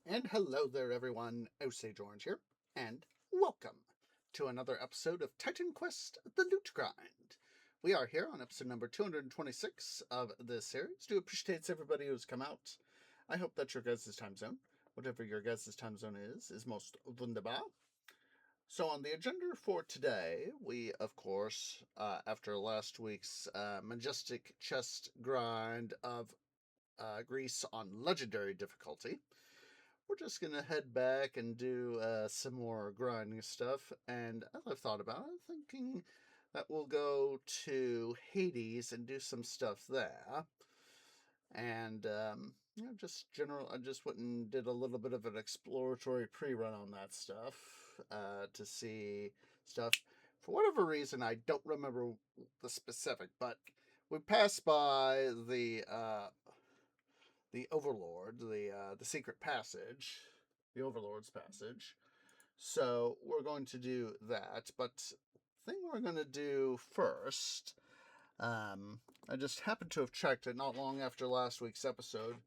And hello there, everyone. Osage Orange here, and welcome to another episode of Titan Quest: The Loot Grind. We are here on episode number 226 of this series. Do appreciate everybody who's come out. I hope that your guys' time zone, whatever your guys' time zone is most wunderbar. So on the agenda for today, we, of course, after last week's majestic chest grind of Greece on legendary difficulty, we're just gonna head back and do some more grinding stuff. And as I've thought about it, I'm thinking that we'll go to Hades and do some stuff there. And just general. I just went and did a little bit of an exploratory pre-run on that stuff to see stuff. For whatever reason, I don't remember the specific, but we passed by the Overlord, the secret passage, the Overlord's passage. So we're going to do that. But the thing we're going to do first, I just happened to have checked it not long after last week's episode.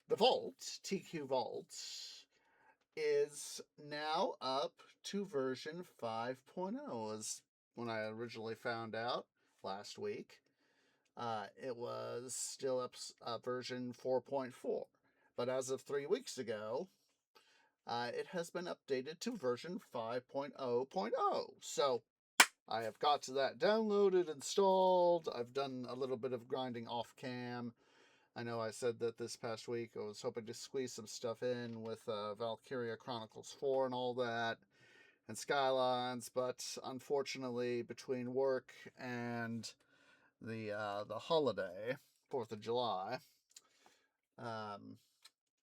The Vault, TQ Vault, is now up to version 5.0, as when I originally found out last week. It was still up version 4.4, but as of 3 weeks ago, it has been updated to version 5.0.0. So I have got that downloaded, installed. I've done a little bit of grinding off cam. I know I said that this past week I was hoping to squeeze some stuff in with Valkyria Chronicles 4 and all that, and Skylines, but unfortunately, between work and the holiday, 4th of July,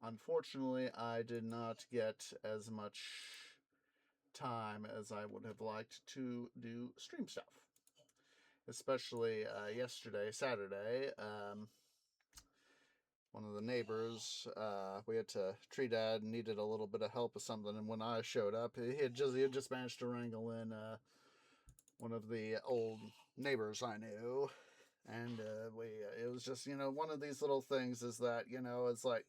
unfortunately, I did not get as much time as I would have liked to do stream stuff. Especially yesterday, Saturday, one of the neighbors, we had to, Tree Dad needed a little bit of help with something, and when I showed up, he had just managed to wrangle in one of the old neighbors I knew, and it was just, one of these little things is that, it's like,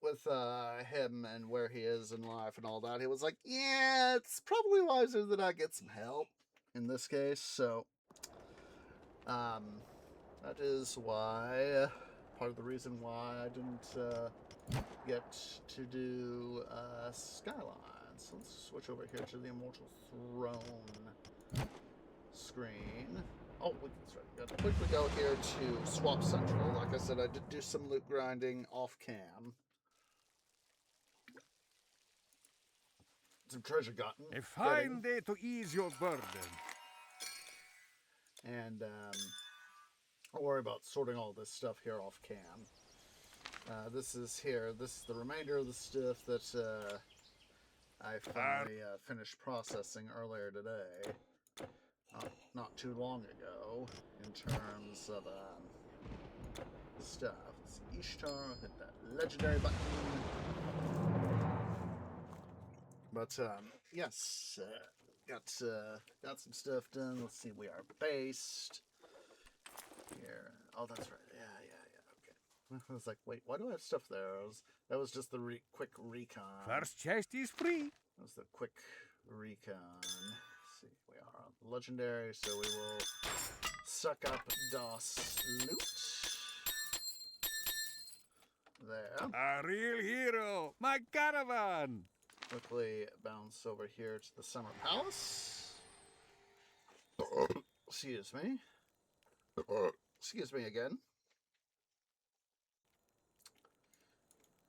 with him and where he is in life and all that, he was like, yeah, it's probably wiser that I get some help in this case. So that is why, part of the reason why I didn't get to do Skylines. So let's switch over here to the Immortal Throne screen. Oh, that's right. Got to quickly go here to Swap Central. Like I said, I did do some loot grinding off cam. Some treasure gotten. A fine day to ease your burden. And I'll worry about sorting all this stuff here off cam. This is the remainder of the stuff that I finally finished processing earlier today. Not too long ago, in terms of stuff. Let's see, Ishtar, hit that legendary button. But yes, got some stuff done. Let's see, we are based here. Oh, that's right. Yeah. Okay. I was like, wait, why do I have stuff there? That was just the quick recon. First chest is free. That was the quick recon. Let's see, we are on legendary, so we will suck up DOS loot. There. A real hero. My caravan. Quickly bounce over here to the Summer Palace. Excuse me. Excuse me again.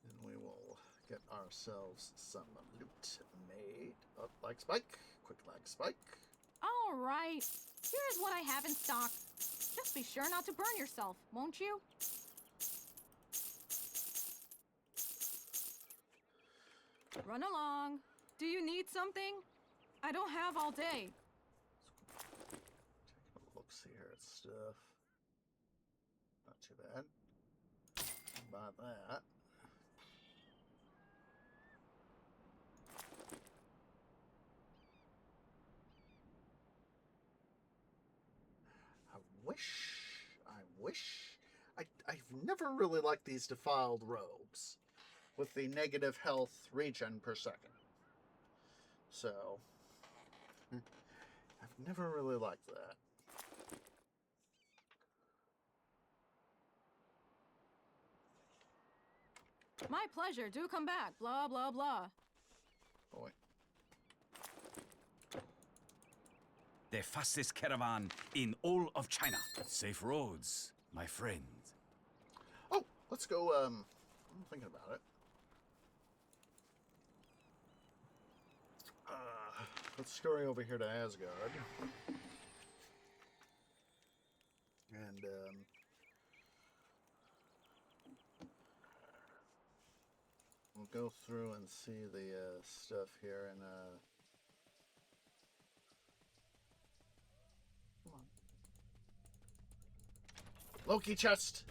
And we will get ourselves some loot made. Oh, lag spike. Quick lag spike. All right. Here's what I have in stock. Just be sure not to burn yourself, won't you? Run along. Do you need something? I don't have all day. Taking a look see here at stuff. Not too bad. Buy that. I wish. I've never really liked these defiled robes. with the negative health regen per second. So, I've never really liked that. My pleasure. Do come back. Blah, blah, blah. Boy. The fastest caravan in all of China. Safe roads, my friend. Oh, let's go, I'm thinking about it. Let's scurry over here to Asgard. And, we'll go through and see the, stuff here and, come on. Loki chest!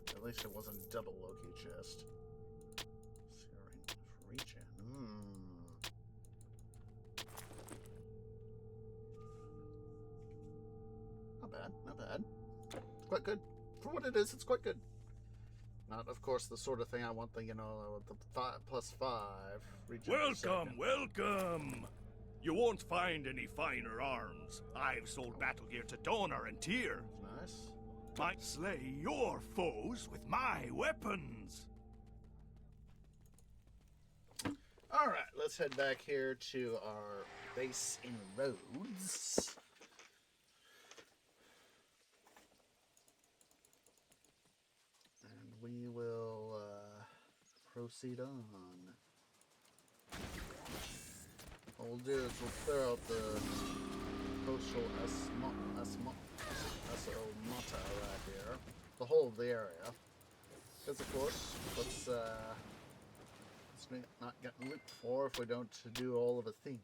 At least it wasn't double Loki chest. Regen. Not bad, not bad. It's quite good. For what it is, it's quite good. Not, of course, the sort of thing I want the, you know, the +5 regen. Welcome, welcome! You won't find any finer arms. I've sold battle gear to Donor and Tyr. Nice. Might slay your foes with my weapons. Alright, let's head back here to our base in Rhodes. And we will proceed on. What we'll do is we'll clear out the coastal Asomata right here. The whole of the area. Because of course, let's not get loot for if we don't do all of a thing.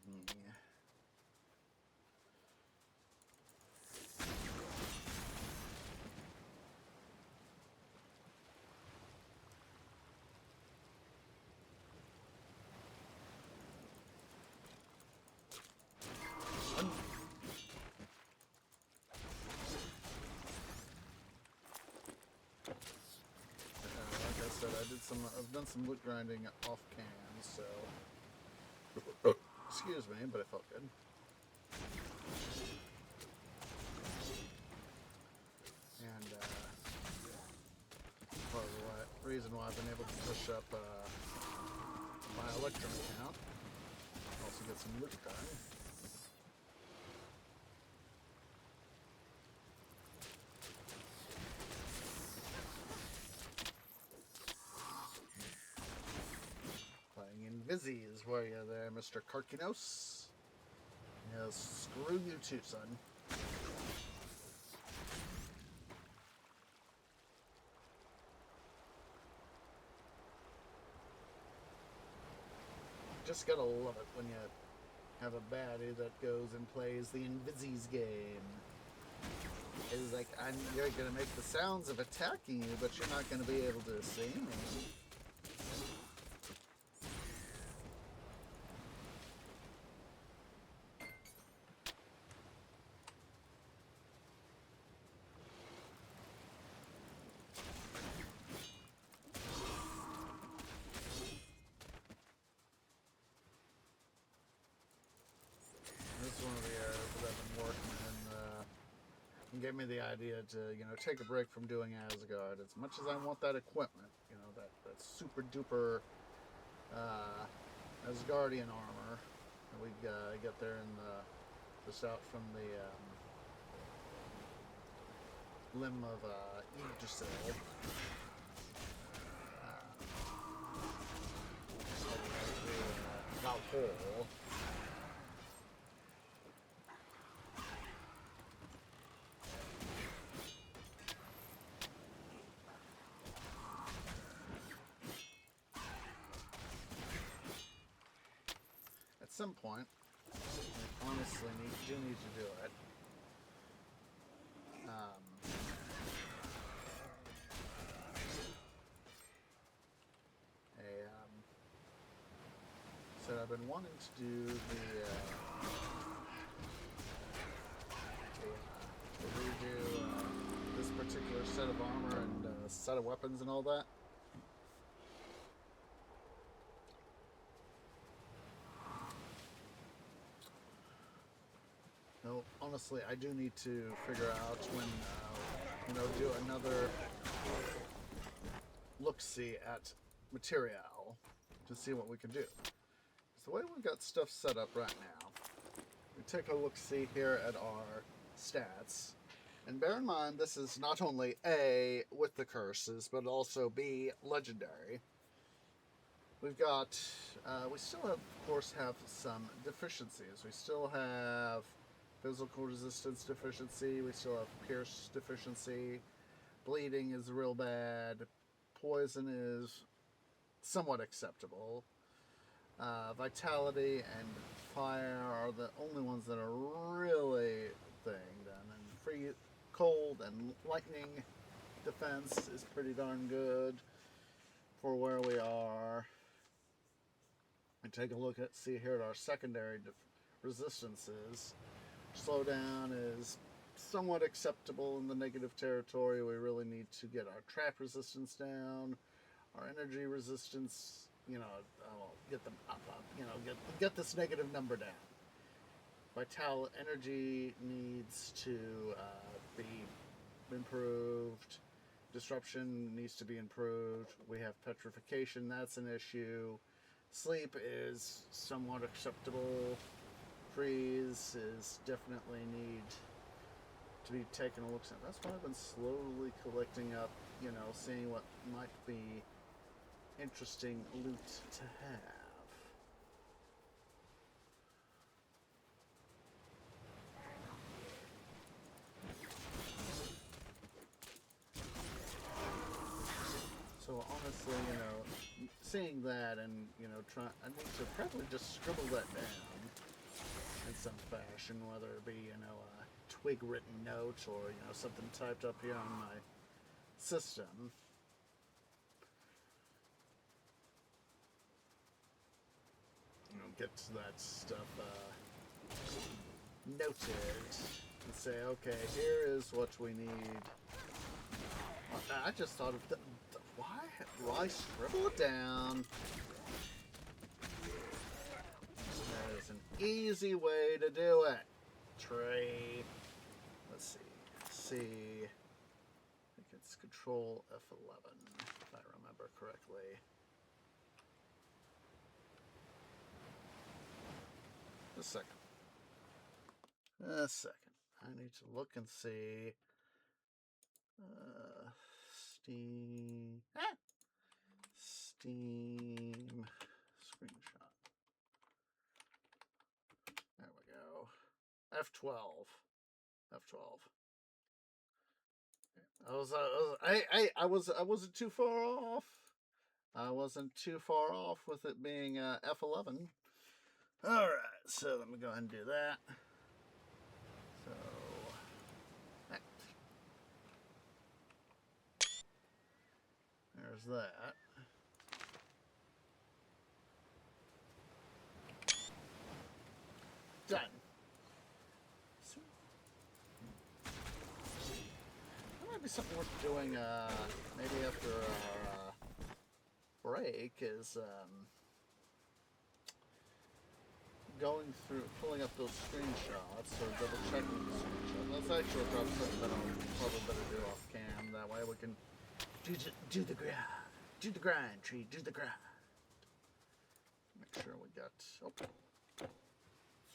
I've done some loot grinding off cam, so excuse me, but it felt good. And part of the reason why I've been able to push up my Electrum account, also get some loot done. Vizzies, were you there, Mr. Karkinos? Yes, screw you too, son. Just gotta love it when you have a baddie that goes and plays the Invisies game. It's like, you're gonna make the sounds of attacking you, but you're not gonna be able to see me. Gave me the idea to, you know, take a break from doing Asgard. As much as I want that equipment, you know, that super duper Asgardian armor that we get there in just out from the limb of Yggdrasil. Valhalla. At some point, I honestly do need to do it. So I've been wanting to do redo this particular set of armor and set of weapons and all that. No, honestly, I do need to figure out when, do another look-see at material to see what we can do. So the way we've got stuff set up right now, we take a look-see here at our stats. And bear in mind, this is not only A, with the curses, but also B, legendary. We've got, we still have, of course, have some deficiencies. We still have physical resistance deficiency, we still have pierce deficiency, bleeding is real bad, poison is somewhat acceptable, vitality and fire are the only ones that are really thing done, and free cold and lightning defense is pretty darn good for where we are. And take a look at, see here at our secondary resistances. Slowdown is somewhat acceptable in the negative territory. We really need to get our trap resistance down, our energy resistance, get them up, get this negative number down. Vital energy needs to be improved. Disruption needs to be improved. We have petrification, that's an issue. Sleep is somewhat acceptable. Freeze is definitely need to be taken a look at. That's why I've been slowly collecting up, seeing what might be interesting loot to have. So honestly, seeing that and, I need to probably just scribble that down in some fashion, whether it be, a twig written note or, something typed up here on my system. Get that stuff noted and say, okay, here is what we need. I just thought of why scribble it down? That is an easy way to do it. Tree. Let's see. I think it's Control F11, if I remember correctly. A second. I need to look and see. Steam. Steam screenshot. There we go. F12. I wasn't too far off. I wasn't too far off with it being F11. All right, so let me go ahead and do that. So. There's that. Done. That might be something worth doing, maybe after our break, is going through, pulling up those screenshots, or double checking the screenshots. That's actually probably something that I'll probably better do off cam. That way we can do the grind. Do the grind, Tree. Do the grind. Make sure we got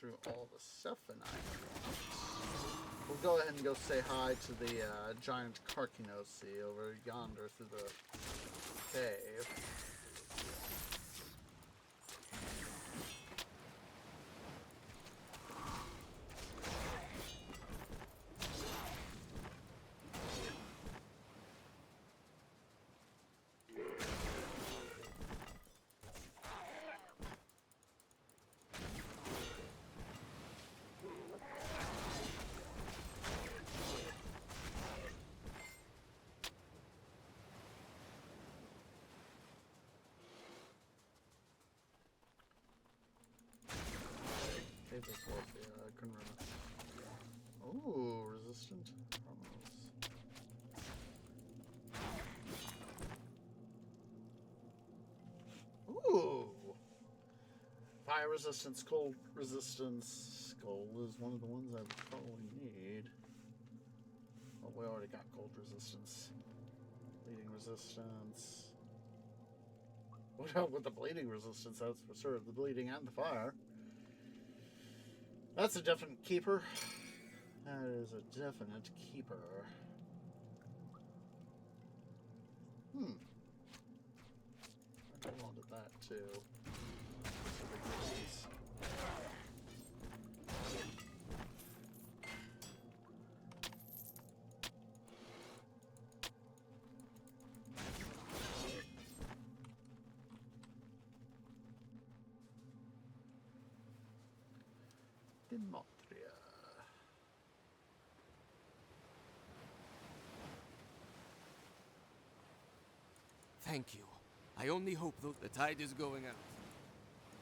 through all the stuff and we'll go ahead and go say hi to the giant Karkinosi over yonder through the cave. I couldn't remember. Ooh, resistant promos. Ooh! fire resistance, cold resistance. Gold is one of the ones I would probably need. Well, we already got cold resistance. Bleeding resistance. Would help with the bleeding resistance, that's for sure. The bleeding and the fire. That's a definite keeper. That is a definite keeper. I wanted that too. Demetria. Thank you. I only hope the tide is going out.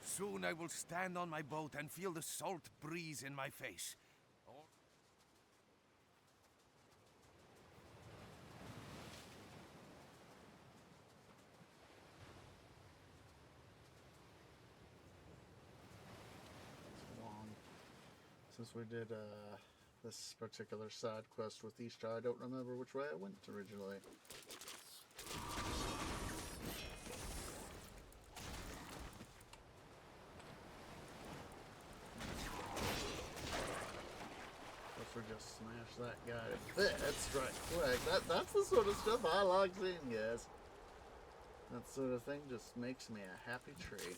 Soon I will stand on my boat and feel the salt breeze in my face. Long. Since we did this particular side quest with Easter, I don't remember which way I went originally. If we just smash that guy to bits right quick. That's the sort of stuff I like seeing, guys. That sort of thing just makes me a happy tree.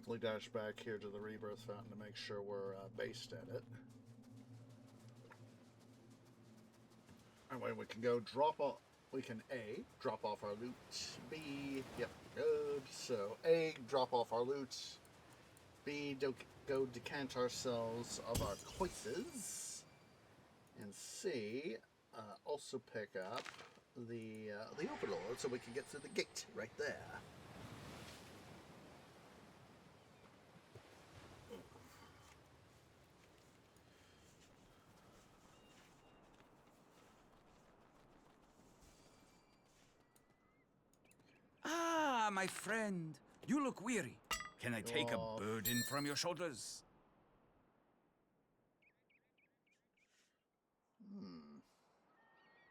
Quickly dash back here to the Rebirth Fountain to make sure we're based at it. That way we can go drop off. We can A, drop off our loot. B, yep, good. So A, drop off our loot. B, go decant ourselves of our choices. And C, also pick up the Overlord so we can get through the gate right there. Ah, my friend. You look weary. Can I take a Oh. burden from your shoulders?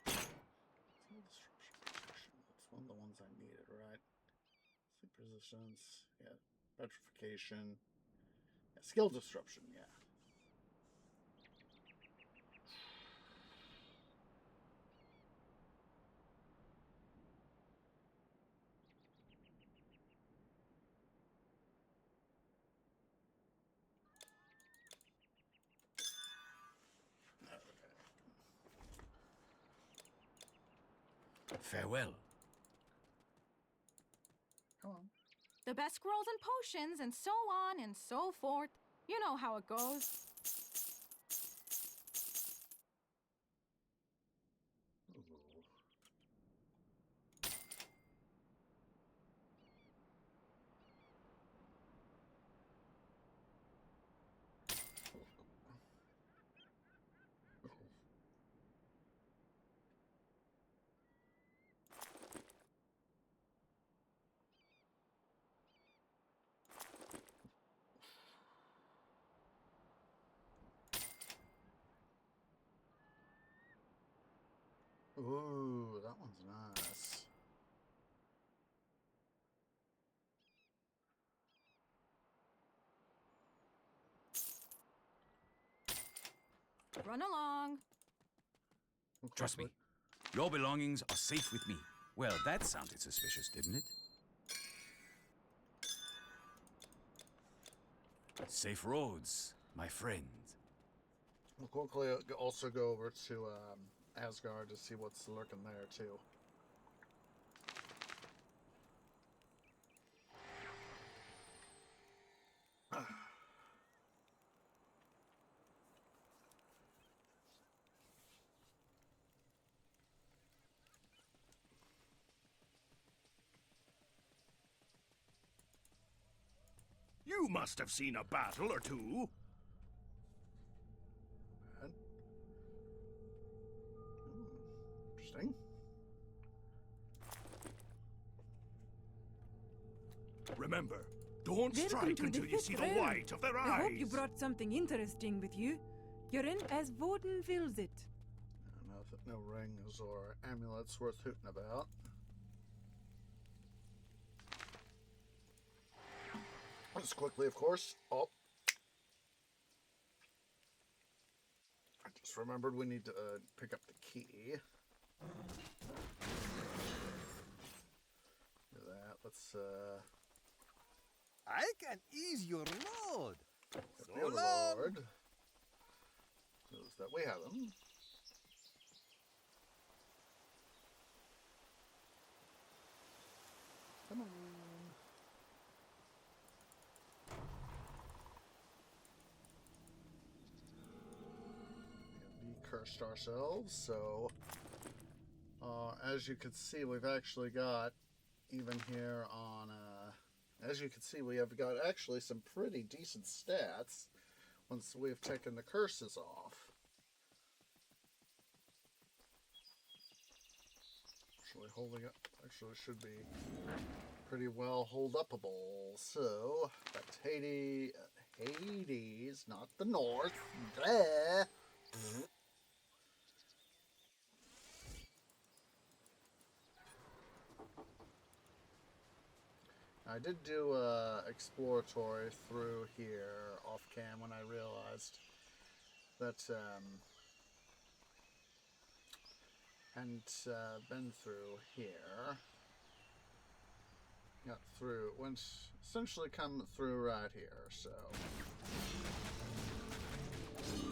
Skill disruption protection. That's one of the ones I needed, right? Sleep resistance. Yeah. Petrification. Yeah. Skill disruption. Yeah. Farewell. Come on. The best scrolls and potions, and so on and so forth. You know how it goes. Ooh, that one's nice. Run along. Trust me. Your belongings are safe with me. Well, that sounded suspicious, didn't it? Safe roads, my friend. We'll quickly also go over to Asgard to see what's lurking there too. You must have seen a battle or two. Interesting. Remember, don't Welcome strike to the until you fifth see the realm. white of their eyes. I hope you brought something interesting with you. You're in as Voden feels it. No rings or amulets worth hooting about. Just quickly, of course. Oh. I just remembered we need to pick up the key. Do that. Let's I can ease your load. get So the long. Overlord. Those that we have them. Come on. We cursed ourselves, so as you can see, we've actually got, even here on, as you can see, we have got actually some pretty decent stats once we've taken the curses off. Actually holding up, actually should be pretty well hold upable. So, that's Hades, not the North. Bleh. I did do exploratory through here off cam when I realized that hadn't been through here. Got through, went essentially come through right here, so. You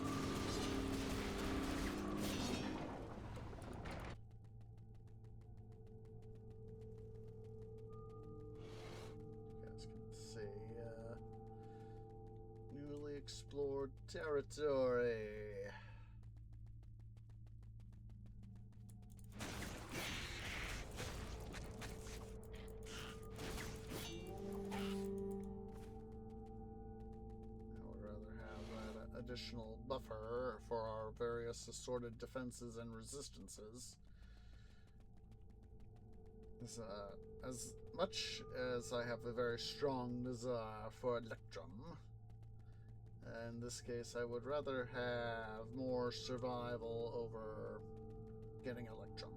guys can see newly explored territory. Additional buffer for our various assorted defenses and resistances. As much as I have a very strong desire for Electrum, in this case I would rather have more survival over getting Electrum.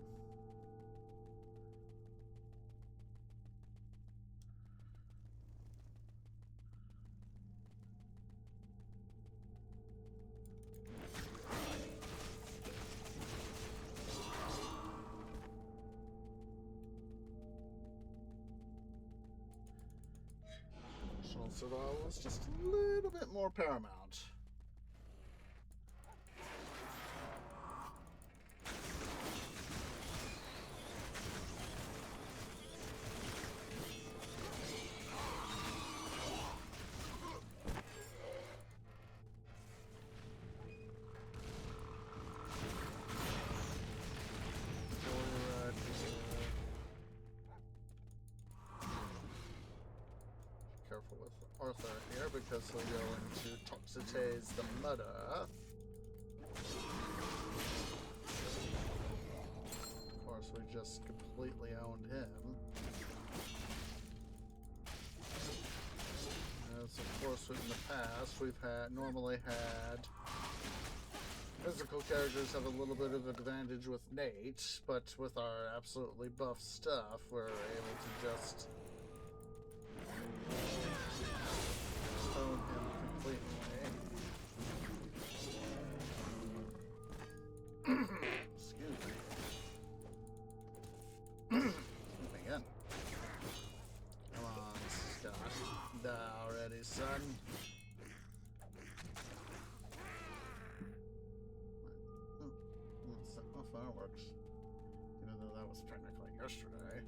Survival is just a little bit more paramount. Careful with Arthur here because he'll go into Toxitates the Mudder. Of course, we just completely owned him. As of course in the past we've normally had physical characters have a little bit of advantage with Nate, but with our absolutely buff stuff, we're able to just own him completely. Excuse me. Again. Come on, Scott. Die already, son. Set my fireworks. Even though that was technically yesterday.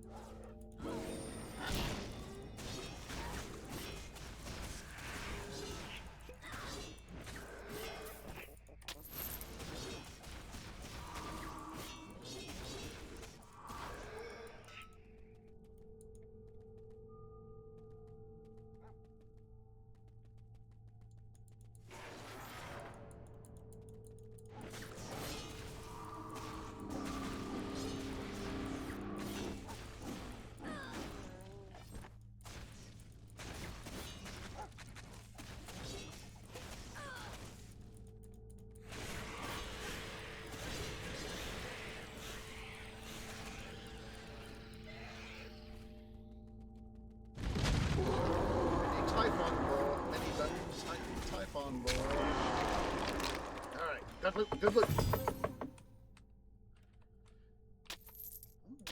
Type on board. Alright, good loot, good loot.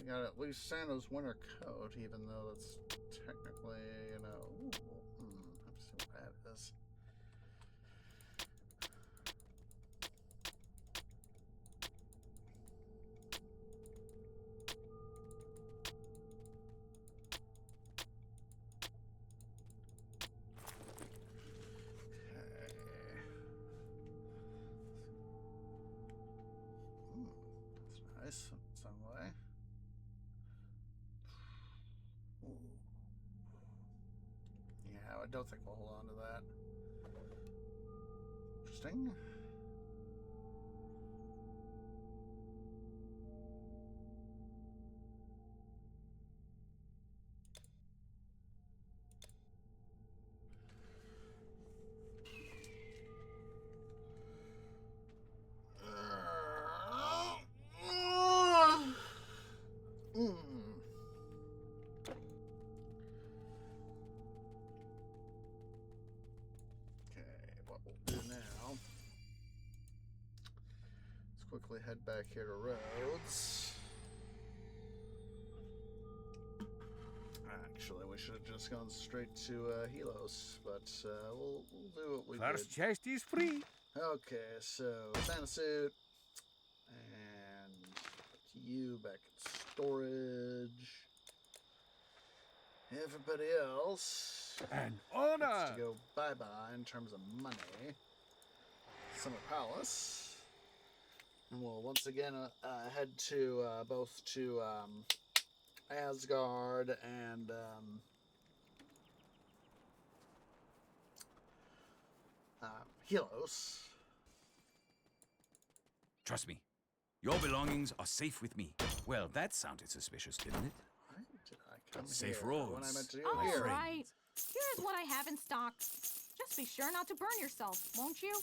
We got at least Santa's winter coat, even though that's technically, you know. Ooh, let's see what that is. That's nice in some way. Ooh. Yeah, I don't think we'll hold on to that. Interesting. Quickly head back here to Rhodes. Actually, we should have just gone straight to Helos, but we'll do what we First did. chest is free. Okay, so Santa suit, and put you back in storage. Everybody else An gets honor. to go bye-bye in terms of money. Summer Palace. And we'll once again head to both to Asgard and Helos. Trust me, your belongings are safe with me. Well, that sounded suspicious, didn't it? Why did I come Safe here when I roads. meant to do All here? friend. right. Here's what I have in stock. Just be sure not to burn yourself, won't you?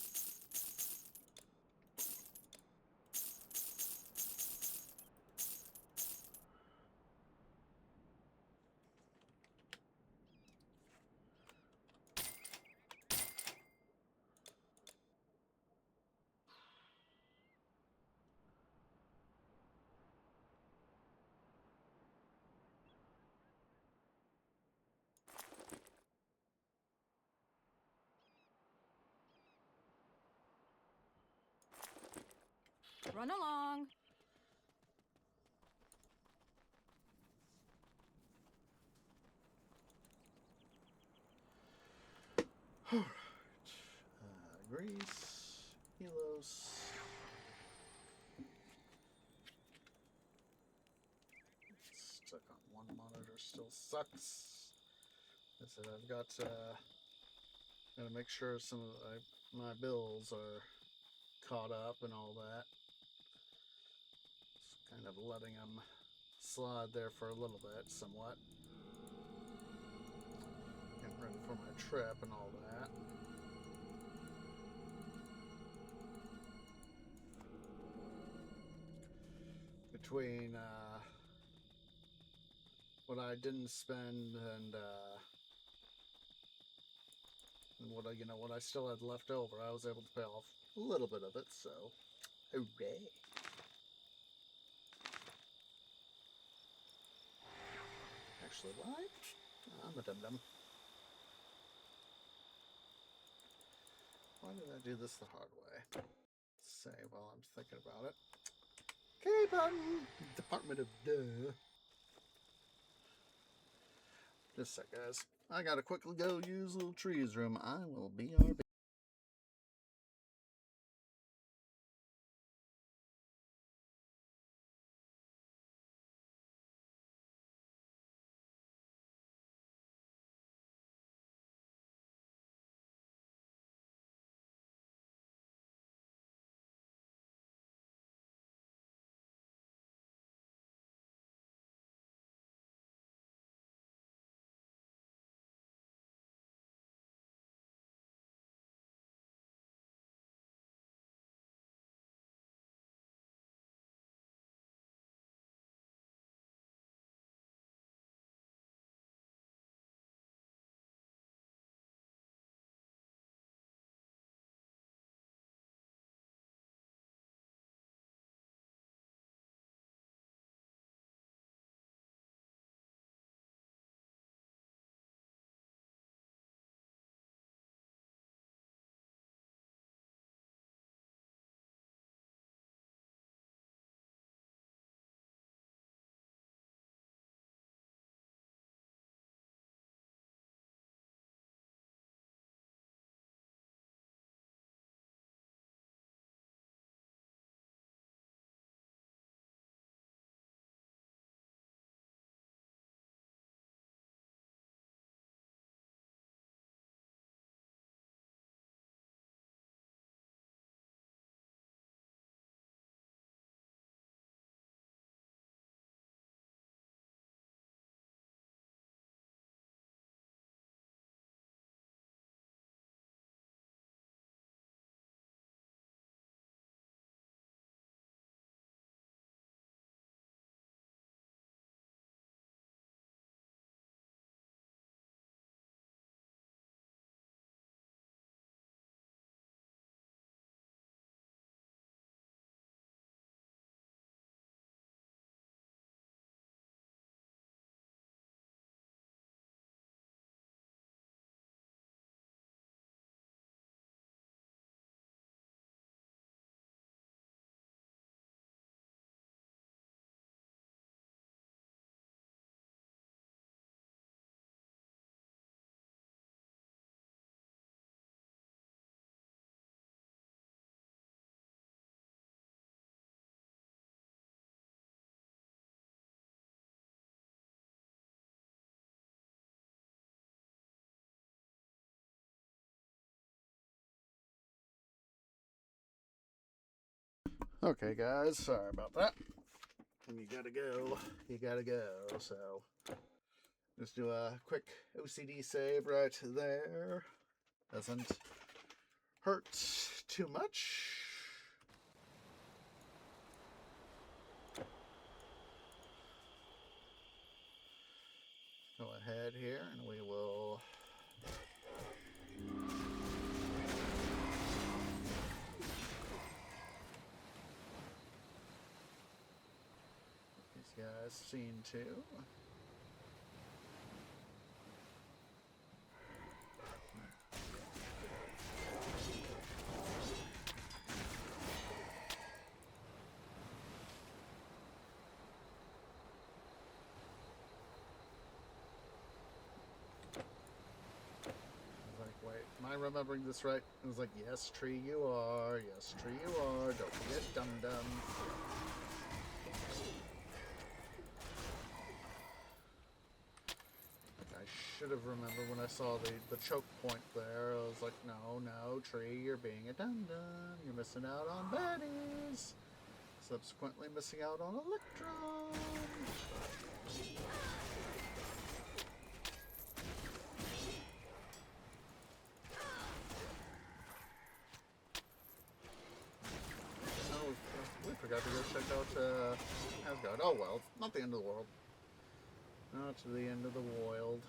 Run along. Alright. Greece, Helos. Stuck on one monitor still sucks. I said I've got gotta make sure some of my bills are caught up and all that. Just kind of letting them slide there for a little bit, somewhat. Getting ready for my trip and all that. Between what I didn't spend and what what I still had left over, I was able to pay off a little bit of it. So, hooray! Actually, what? I'm a dum-dum. Why did I do this the hard way? Say while I'm thinking about it. Okay, button. Department of Duh. Just a sec, guys. I gotta quickly go use little trees room. I will be RB. Okay, guys, sorry about that. When you gotta go, you gotta go. So, just do a quick OCD save right there. Doesn't hurt too much. Go ahead here, and we will. These guys seen too. Am I remembering this right? It was like, yes, tree you are. Yes, tree you are. Don't forget dum-dum. I should have remembered when I saw the choke point there. I was like, no, tree, you're being a dum-dum. You're missing out on baddies. Subsequently missing out on Electron. Forgot to go check out Asgard. Oh well, not the end of the world. Not to the end of the world.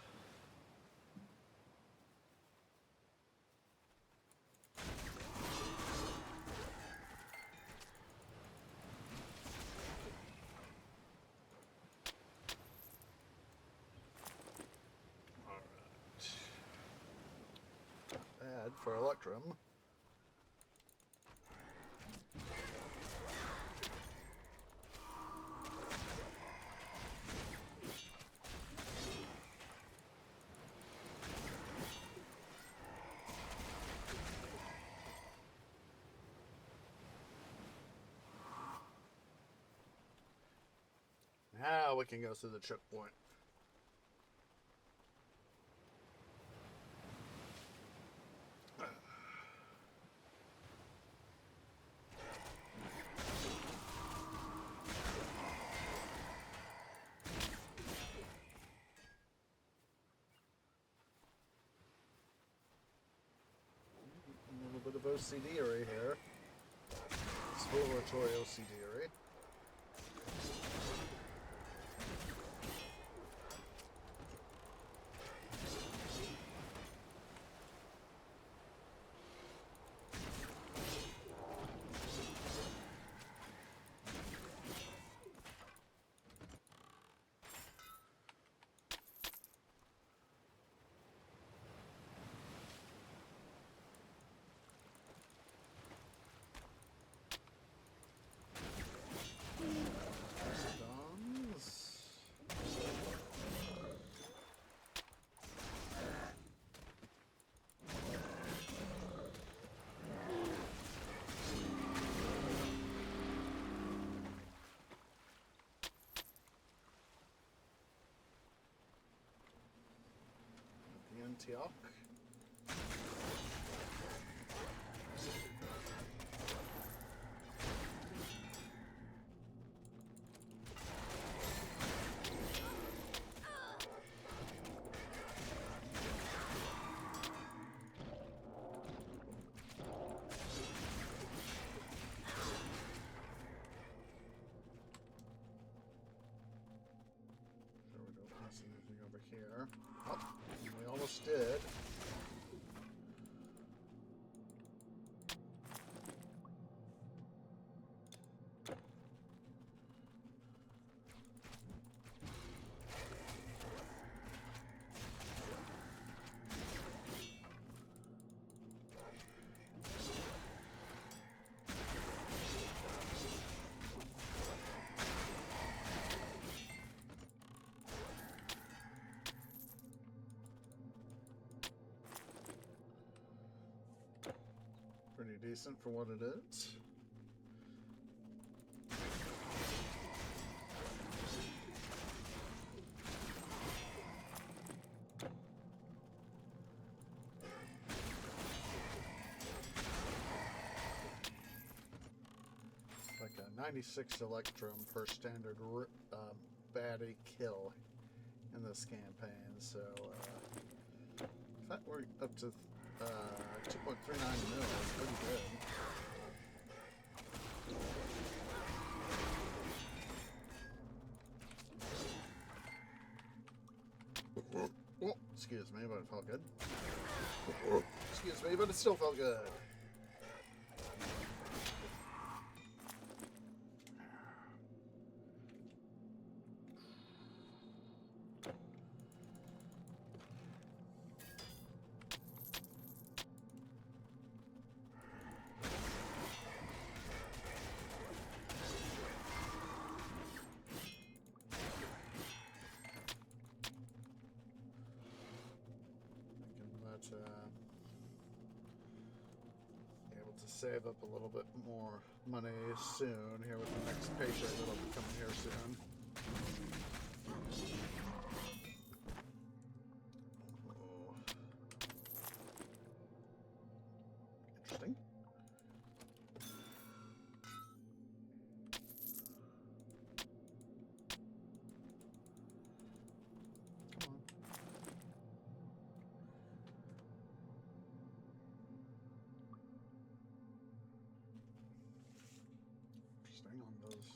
Alright. Not bad for Electrum. Now we can go through the choke point. A little bit of OCD-ery here. Exploratory OCD-ery. Antioch. Sure we don't miss anything over here. Oh, we almost did. Pretty decent for what it is. If I 96 electrum per standard baddie kill in this campaign. So, in fact, we're up to 2.39 mil. That's pretty good. Oh, excuse me, but it felt good. Excuse me, but it still felt good. Able to save up a little bit more money soon here with the next paycheck that'll be coming here soon. Oh. Interesting. Come on. Interesting on those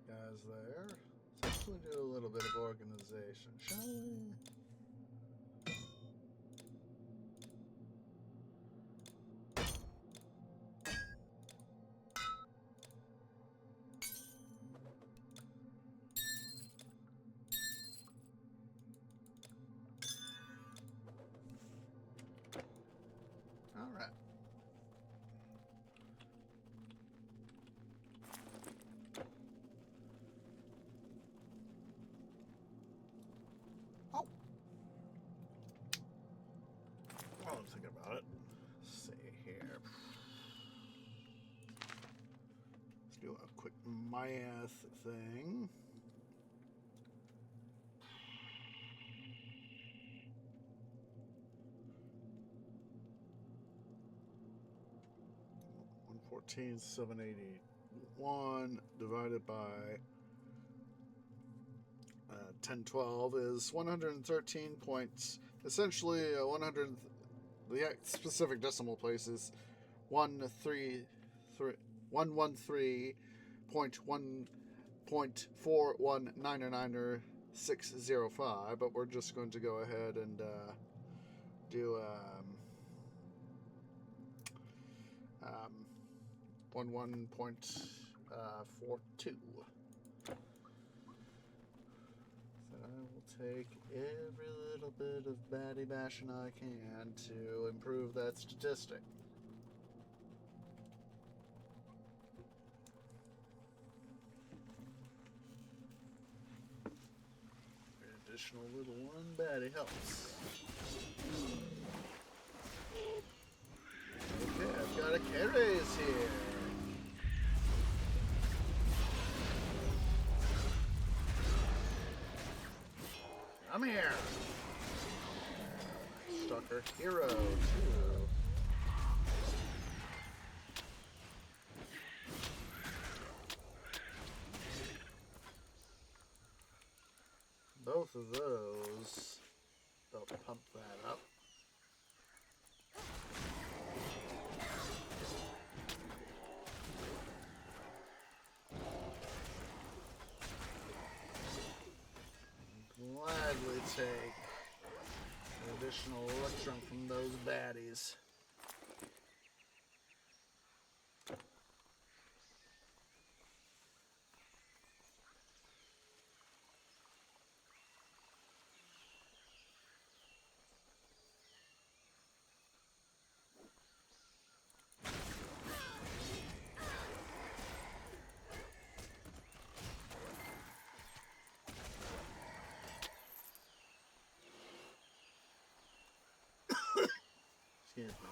guys there. So let's do a little bit of organization, shall we? All right. Oh. While I'm thinking about it, let's see here. Let's do a quick math thing. $114,781 divided by 1012 is 113 points. Essentially, 100. The specific decimal place is 113.1.419990605. But we're just going to go ahead and do 11.42. So I will take every little bit of baddie bashing I can to improve that statistic. An additional little one baddie helps. Okay, I've got a Keres here. I'm here. Stalker Hero, too. Both of those, they'll pump that up. Gladly take an additional electrum from those baddies. Excuse me.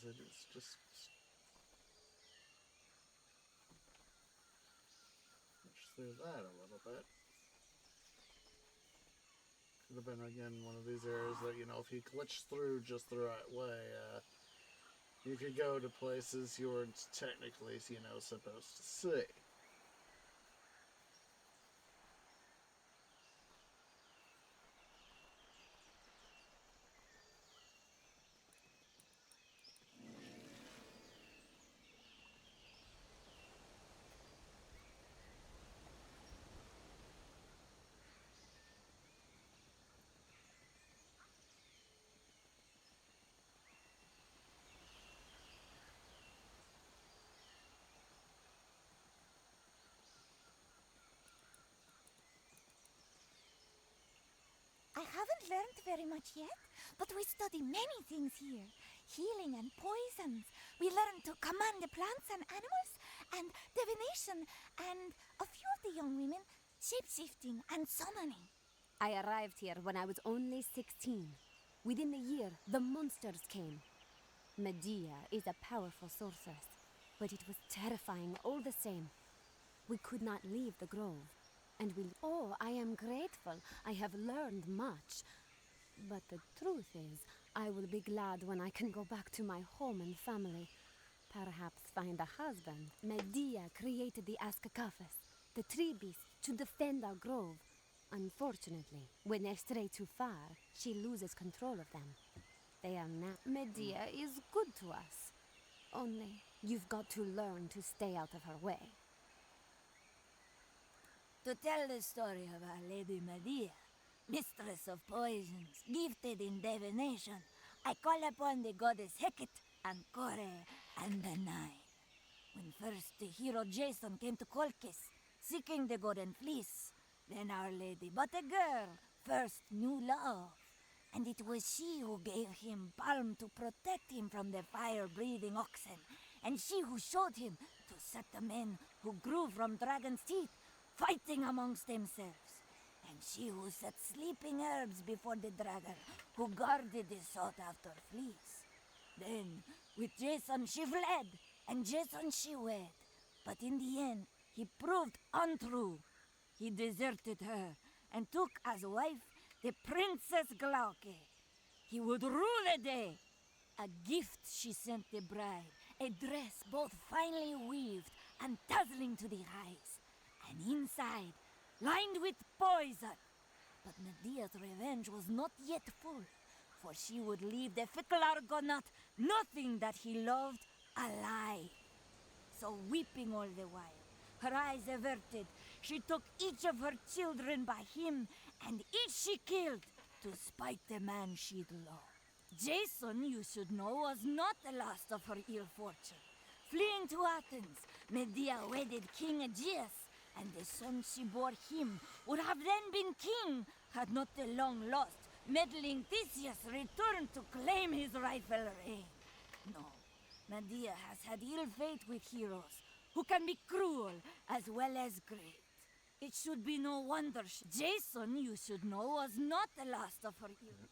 it is just push through that a little bit. Could have been again one of these areas that, you know, if you glitch through just the right way, you could go to places you weren't technically, you know, supposed to see. I haven't learned very much yet, but we study many things here. Healing and poisons. We learn to command the plants and animals, and divination, and a few of the young women, shape-shifting and summoning. I arrived here when I was only 16. Within a year, the monsters came. Medea is a powerful sorceress, but it was terrifying all the same. We could not leave the grove. And oh, I am grateful. I have learned much. But the truth is, I will be glad when I can go back to my home and family. Perhaps find a husband. Medea created the Askakophis, the tree beast, to defend our grove. Unfortunately, when they stray too far, she loses control of them. They are now. Medea is good to us. Only, you've got to learn to stay out of her way. To tell the story of Our Lady Medea, mistress of poisons, gifted in divination, I call upon the goddess Hecate and Kore and the Nine. When first the hero Jason came to Colchis, seeking the Golden Fleece, then Our Lady, but a girl, first knew love. And it was she who gave him balm to protect him from the fire-breathing oxen, and she who showed him to set the men who grew from dragon's teeth, fighting amongst themselves, and she who set sleeping herbs before the dragon, who guarded the sought-after fleece. Then, with Jason she fled, and Jason she wed, but in the end, he proved untrue. He deserted her, and took as wife the Princess Glauke. He would rue the day. A gift she sent the bride, a dress both finely weaved and dazzling to the eyes, and inside, lined with poison. But Medea's revenge was not yet full, for she would leave the fickle Argonaut nothing that he loved alive. So weeping all the while, her eyes averted, she took each of her children by him, and each she killed to spite the man she'd loved. Jason, you should know, was not the last of her ill fortune. Fleeing to Athens, Medea wedded King Aegeus, and the son she bore him would have then been king had not the long-lost, meddling Theseus returned to claim his rightful reign. No, Medea has had ill fate with heroes who can be cruel as well as great. It should be no wonder Jason, you should know, was not the last of her heroes.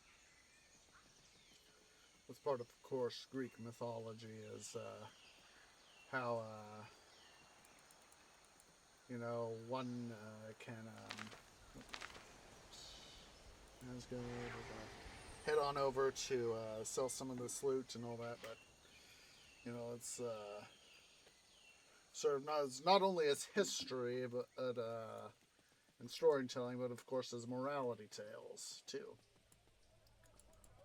That's part of course, Greek mythology is how, you know, one can, let's go head on over to sell some of this loot and all that, but, you know, it's served not only as history, but and storytelling, but of course as morality tales, too.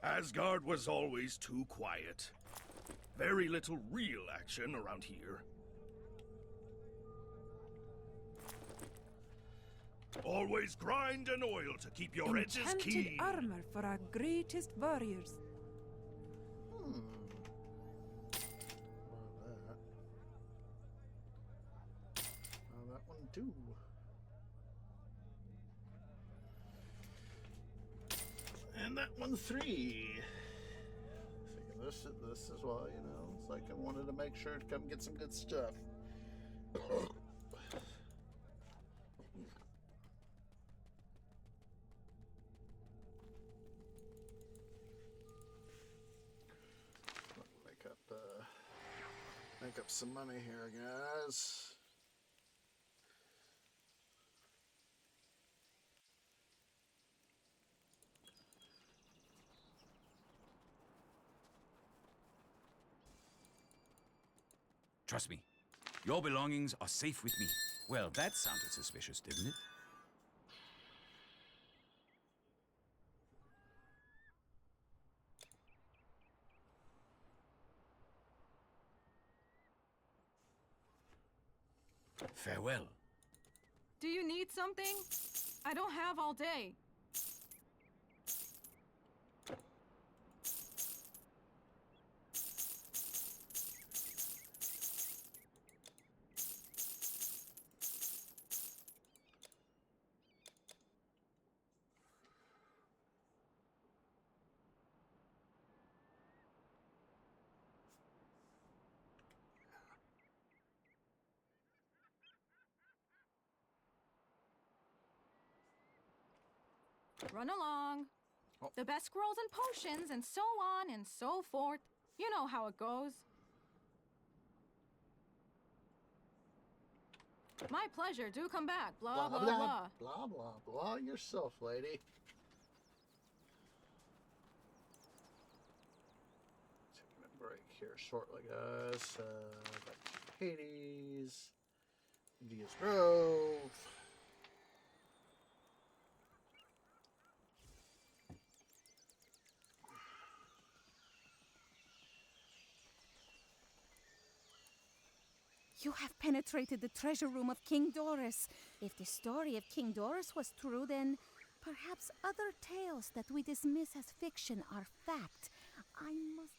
Asgard was always too quiet. Very little real action around here. Always grind and oil to keep your edges Enchanted keen. armor for our greatest warriors. That one too. And that one 3. Figure this as well, you know. It's like I wanted to make sure to come get some good stuff. Make up some money here, guys. Trust me, your belongings are safe with me. Well, that sounded suspicious, didn't it? Farewell. Do you need something? I don't have all day. Run along. Oh. The best scrolls and potions, and so on and so forth. You know how it goes. My pleasure. Do come back. Blah, blah, blah. Blah, blah, blah yourself, lady. Taking a break here shortly, guys. Back to Hades. India's Grove. You have penetrated the treasure room of King Doris. If the story of King Doris was true, then perhaps other tales that we dismiss as fiction are fact. I must...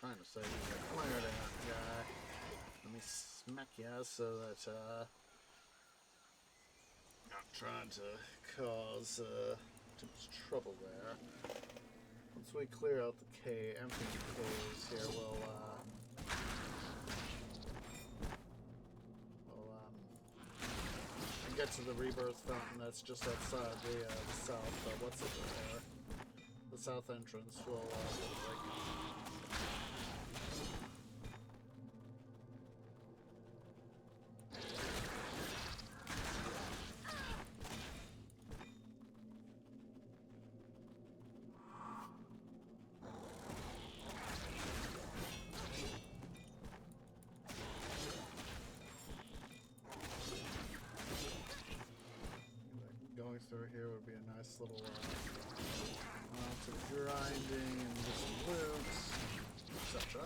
Trying to say, come on, guy. Let me smack you so that, not trying to cause, too much trouble there. Once we clear out the cave, empty caves here, we'll get to the rebirth fountain that's just outside the south, what's it there? The south entrance will, break. Going through here would be a nice little amount of grinding and some loot, etc.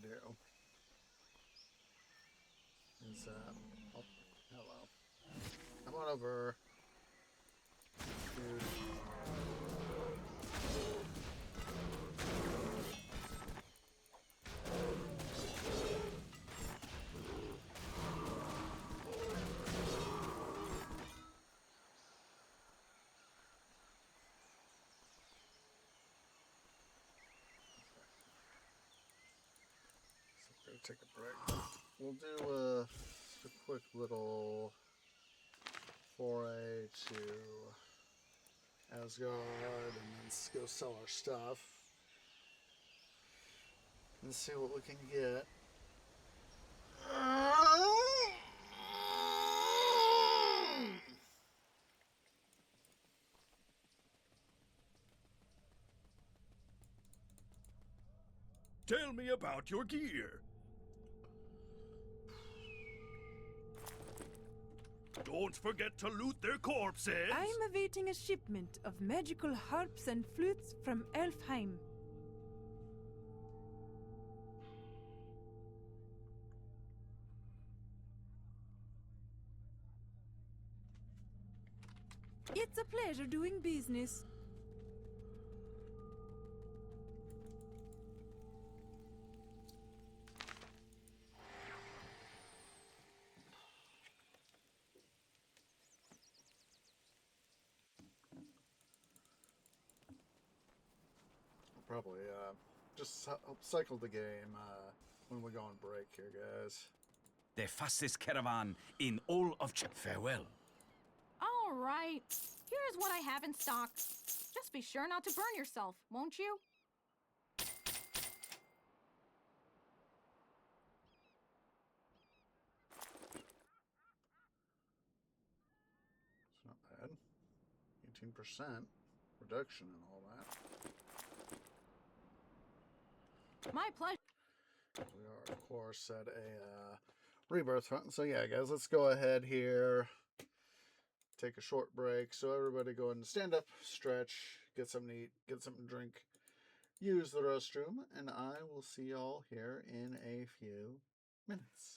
to do is, oh, hello. Come on over, dude. Take a break. We'll do a quick little foray to Asgard and then go sell our stuff and see what we can get. Tell me about your gear. Don't forget to loot their corpses. I'm awaiting a shipment of magical harps and flutes from Elfheim. It's a pleasure doing business. Probably just cycle the game when we go on break here, guys. The fastest caravan in all of China. Farewell. All right. Here's what I have in stock. Just be sure not to burn yourself, won't you? It's not bad. 18% reduction and all that. My pleasure. We are, of course, at a rebirth hunt. So yeah, guys, let's go ahead here. Take a short break. So everybody go ahead and stand up, stretch, get something to eat, get something to drink, use the restroom, and I will see y'all here in a few minutes.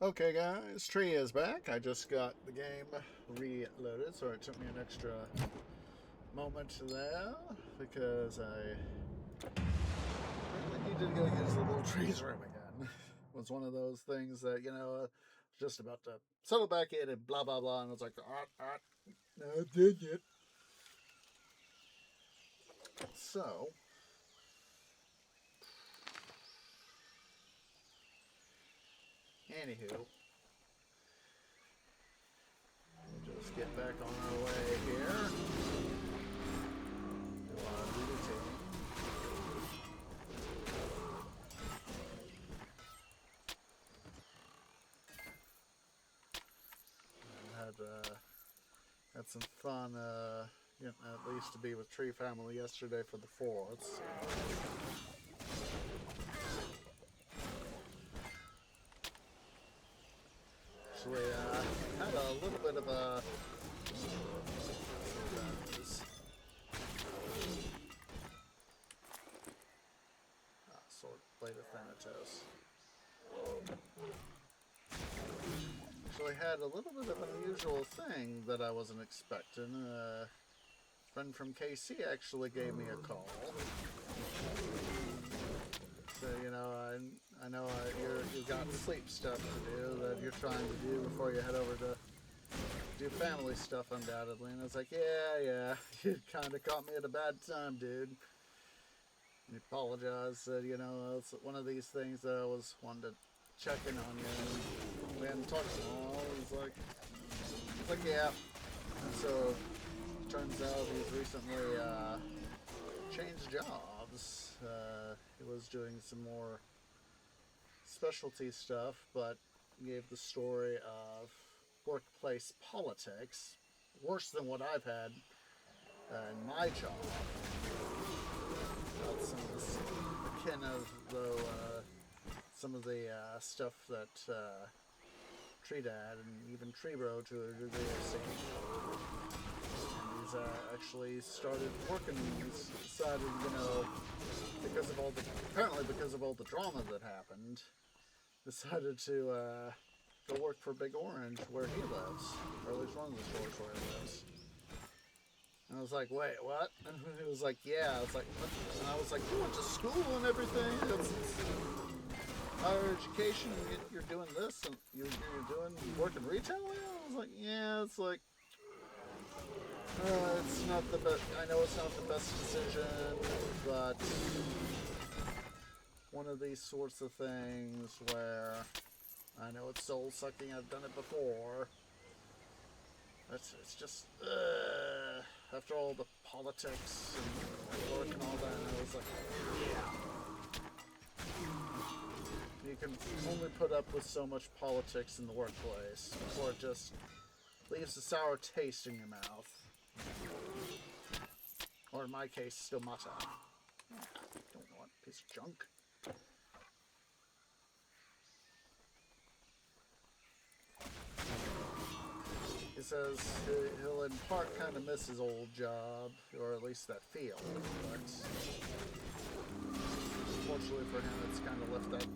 Okay guys, Tree is back. I just got the game reloaded, so it took me an extra moment there because I really needed to go use the little Tree's room again. It was one of those things that, you know, just about to settle back in and blah blah blah, and I was like, no, I did yet. So anywho, we'll just get back on our way here. Do our routine. And had some fun, getting at least to be with Tree Family yesterday for the 4th. Actually, had a little bit of a sword blade of Thanatos. Actually, had a little bit of an unusual thing that I wasn't expecting. A friend from KC actually gave me a call. So, you know, I know you've got sleep stuff to do that you're trying to do before you head over to do family stuff, undoubtedly. And I was like, yeah, you kind of caught me at a bad time, dude. And he apologized, said, you know, it's one of these things that I was wanting to check in on you. And we hadn't talked in a while. He's like, yeah. And so, turns out he's recently changed jobs. He was doing some more specialty stuff, but gave the story of workplace politics, worse than what I've had in my job. About some of this akin of, though, some of the stuff that Tree Dad and even Tree Bro to a degree have seen. And he's actually started working, he's decided, you know, apparently because of all the drama that happened, decided to go work for Big Orange where he lives, or at least one of the stores where he lives. And I was like, wait, what? And he was like, yeah. I was like, what? And I was like, you went to school and everything. It's higher education, and you're doing this, and you're working retail now? I was like, yeah. It's like, it's not the best. I know it's not the best decision, but one of these sorts of things where I know it's soul sucking. I've done it before. It's just after all the politics and work and all that, and I was like, yeah. You can only put up with so much politics in the workplace before it just leaves a sour taste in your mouth. Or in my case, stomata. Don't want a piece of junk. He says he'll in part kind of miss his old job, or at least that field, but fortunately for him, it's kind of left that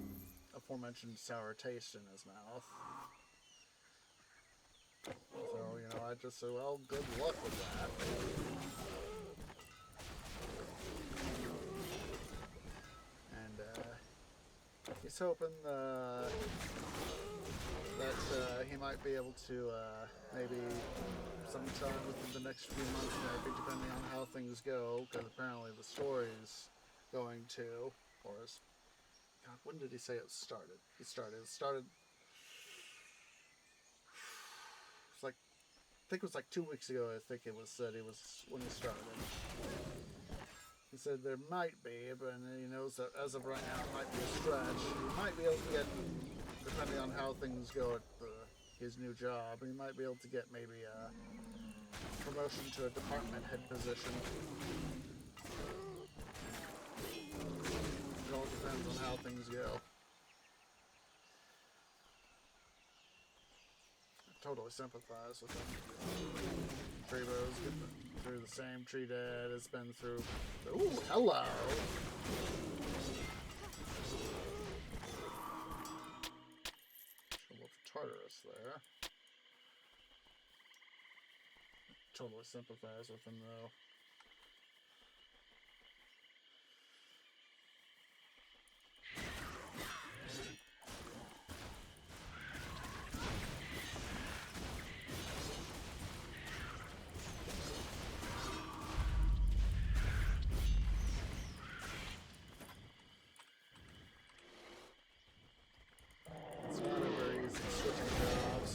aforementioned sour taste in his mouth. So, you know, I just said, well, good luck with that. And he's hoping that he might be able to maybe sometime within the next few months, maybe, depending on how things go, because apparently the story's going to, or is, God, when did he say it started? It started, it's like, I think it was like 2 weeks ago, I think it was said it was when he started. He said there might be, but he knows that as of right now it might be a stretch. He might be able to get, depending on how things go at his new job, he might be able to get maybe a promotion to a department head position. It all depends on how things go. I totally sympathize with him. Tree Bros get through the same Tree Dad has been through. Ooh, hello! us there. Totally sympathize with him, though. It's not a very easy switching jobs.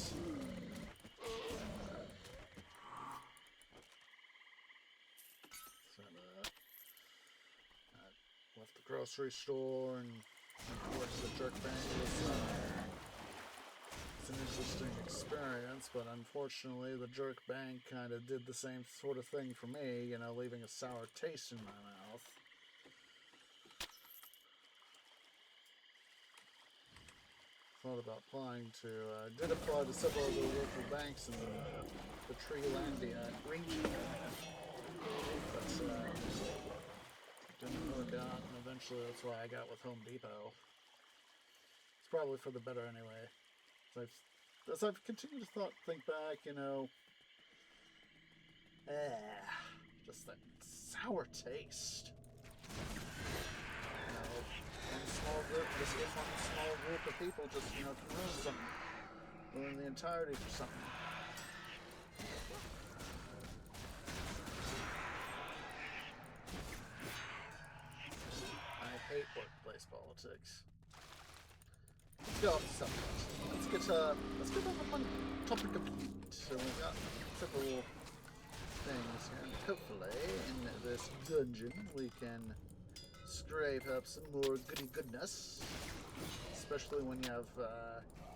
So, I left the grocery store, and of course the jerk bank was it's an interesting experience, but unfortunately the jerk bank kind of did the same sort of thing for me, you know, leaving a sour taste in my mouth. Thought about applying to, did apply to several of the local banks in the Treelandia region, but didn't work out, and eventually that's why I got with Home Depot. It's probably for the better anyway. As I've continued to think back, you know, just that sour taste. You know, one small group, just if one small group of people just, you know, can ruin something. Ruin the entirety for something. I hate workplace politics. Let's get off the subject. Let's get on the topic of heat. So we've got several things here, and hopefully in this dungeon we can scrape up some more goody goodness, especially when you have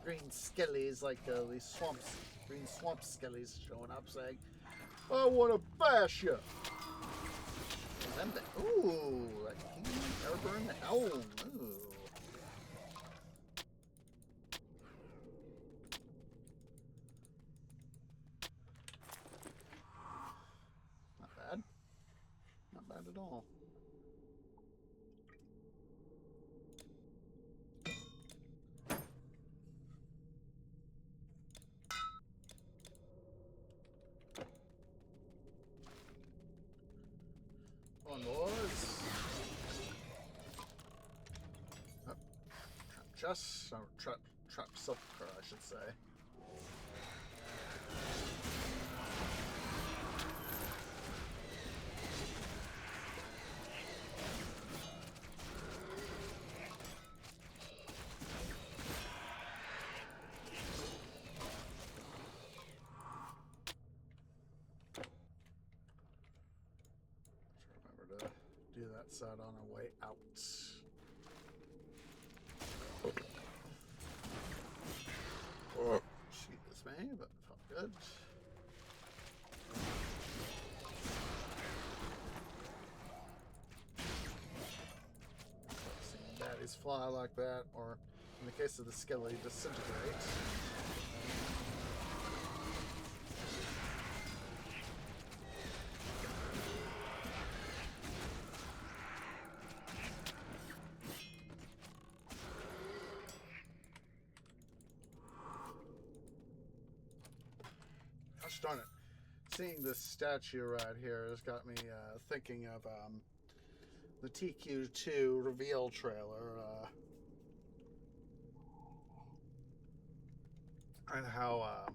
green skellies like these green swamp skellies showing up saying, "I want to bash you." Ooh, that King Ereburn the Helm. Ooh. Not bad. Not bad at all. On boards. Oh, trap chest, or trap sepulcher, I should say. Do that side on our way out. Excuse me, but felt good. Seeing baddies fly like that, or in the case of the skelly, disintegrate. Darn it. Seeing this statue right here has got me thinking of the TQ2 reveal trailer and how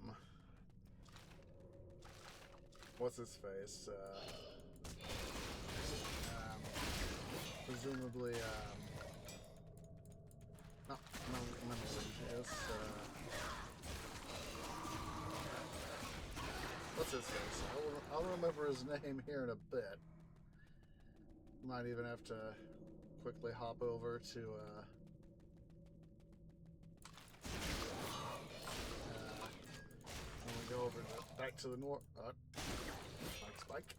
what's his face presumably no, yes, what's his face? I'll remember his name here in a bit. Might even have to quickly hop over to when we go over back to the north. Spike.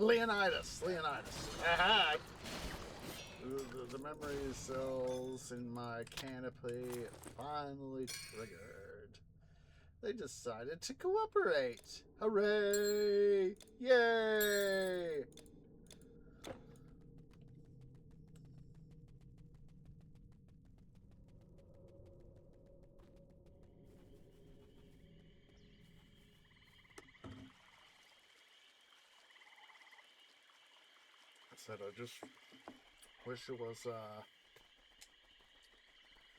Leonidas. Aha! The memory cells in my canopy finally triggered. They decided to cooperate. Hooray! Yay! I said I just wish it was, you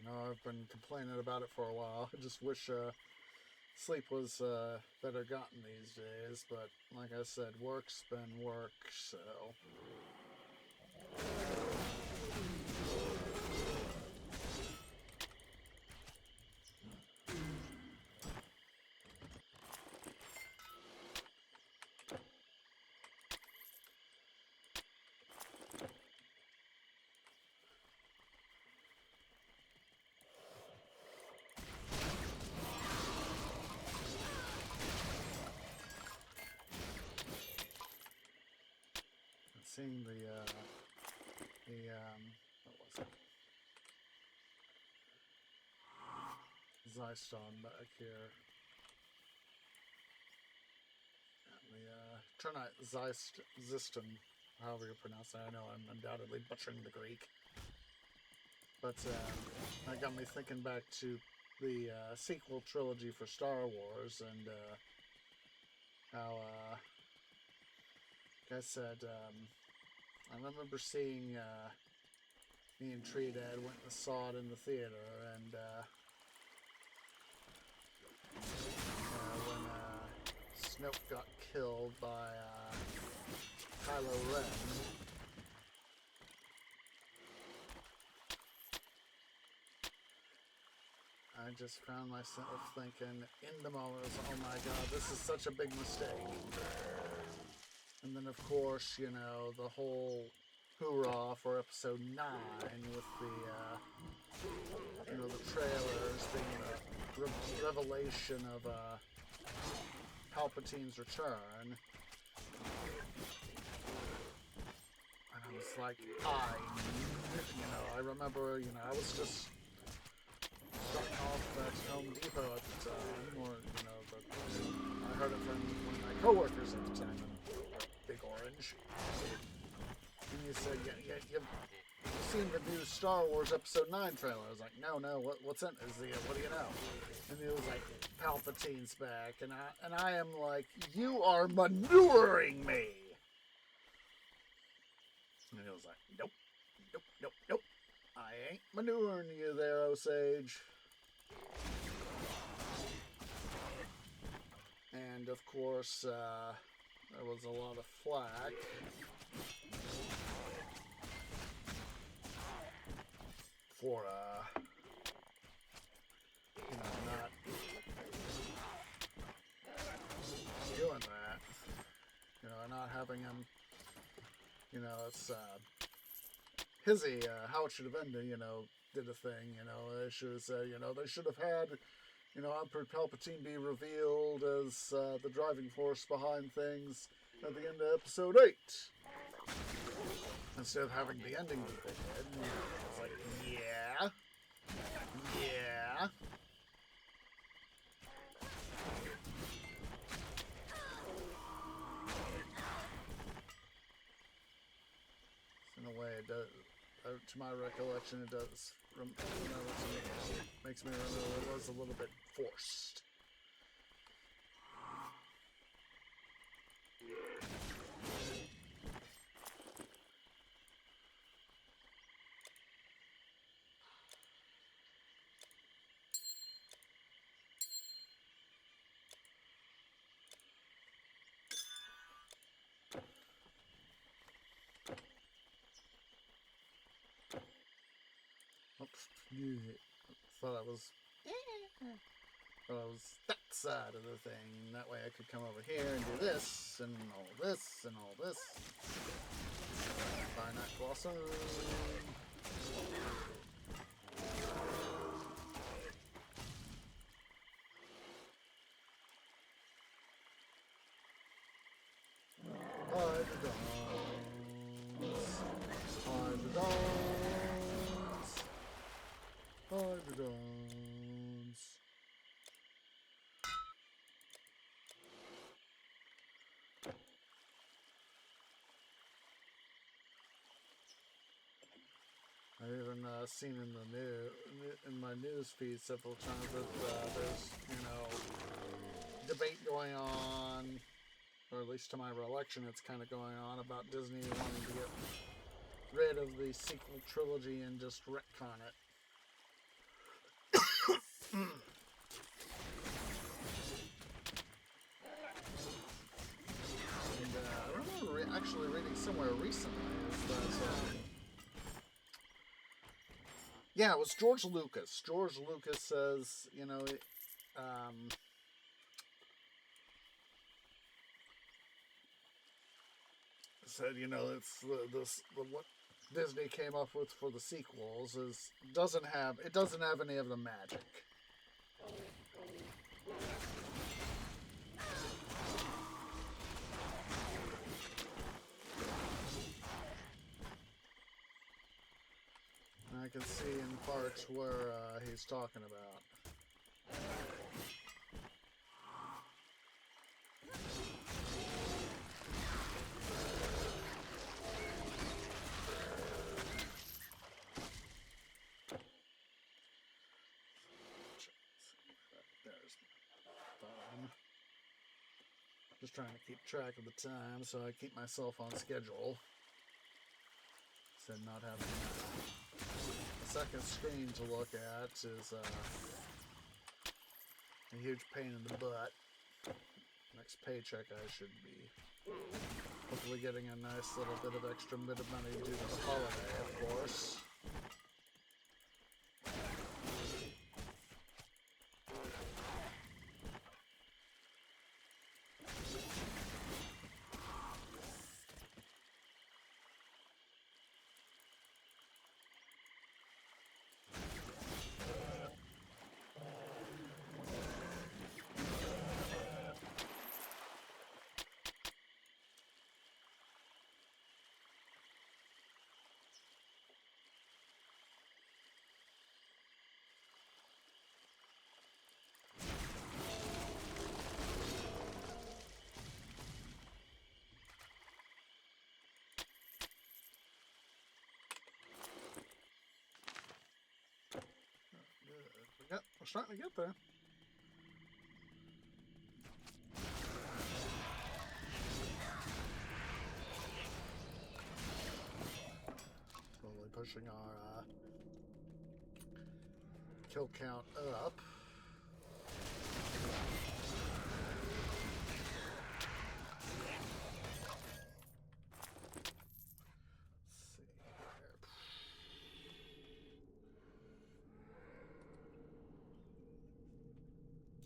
know, I've been complaining about it for a while. I just wish, sleep was, better gotten these days, but like I said, work's been work, so... Seeing the what was it? Zyston back here. And the, Ternite Zyston, however you pronounce it. I know I'm undoubtedly butchering the Greek. But, that got me thinking back to the, sequel trilogy for Star Wars, and, how, like I said, I remember seeing, me and Trinidad went and saw it in the theater, and, when, Snoke got killed by, Kylo Ren. I just found myself thinking in the moment, oh my god, this is such a big mistake. And then, of course, you know, the whole hoorah for episode 9 with the, you know, the trailers being the revelation of, Palpatine's return. And I was like, I remember, you know, I was just starting off at Home Depot at the time, or, you know, I heard it from one of my coworkers at the time. Big Orange. And you said, you've seen the new Star Wars Episode 9 trailer. I was like, no, what's in it? What do you know? And he was like, Palpatine's back. And I am like, you are manuring me! And he was like, nope. I ain't manuring you there, Osage. And, of course, there was a lot of flack for, you know, not doing that. You know, not having him, you know, it's, Hizzy, how it should have ended, you know, did a thing, you know, they should have said, you know, they should have had, you know, Emperor Palpatine be revealed as the driving force behind things at the end of episode 8. Instead of having the ending that they did. It's like, yeah. In a way, it does, to my recollection, it does, you know, makes me remember it was a little bit forced. Oops. Thought I was that side of the thing. That way I could come over here and do this, and all this, and all this. Finite Blossom. But Hydrodons. Hydrodons. I've even seen in the in my news feed several times that there's, you know, debate going on, or at least to my recollection, it's kind of going on about Disney wanting to get rid of the sequel trilogy and just retcon it. And I remember actually reading somewhere recently is that. Yeah, it was George Lucas. George Lucas says, you know, said, you know, it's what Disney came up with for the sequels doesn't have any of the magic. I can see in parts where he's talking about. There's my phone. Just trying to keep track of the time so I keep myself on schedule. Said not having a second screen to look at is a huge pain in the butt. Next paycheck I should be hopefully getting a nice little bit of extra bit of money due to the holiday, of course. Yep, we're starting to get there. Slowly pushing our kill count up. Let's see here.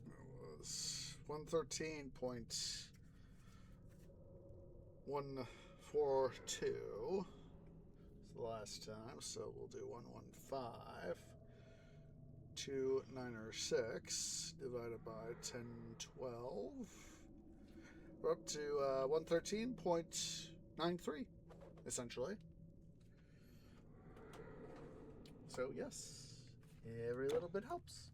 It was 113.142 the last time, so we'll do 115.296 divided by 1012. We're up to 113.93 essentially. So yes, every little bit helps.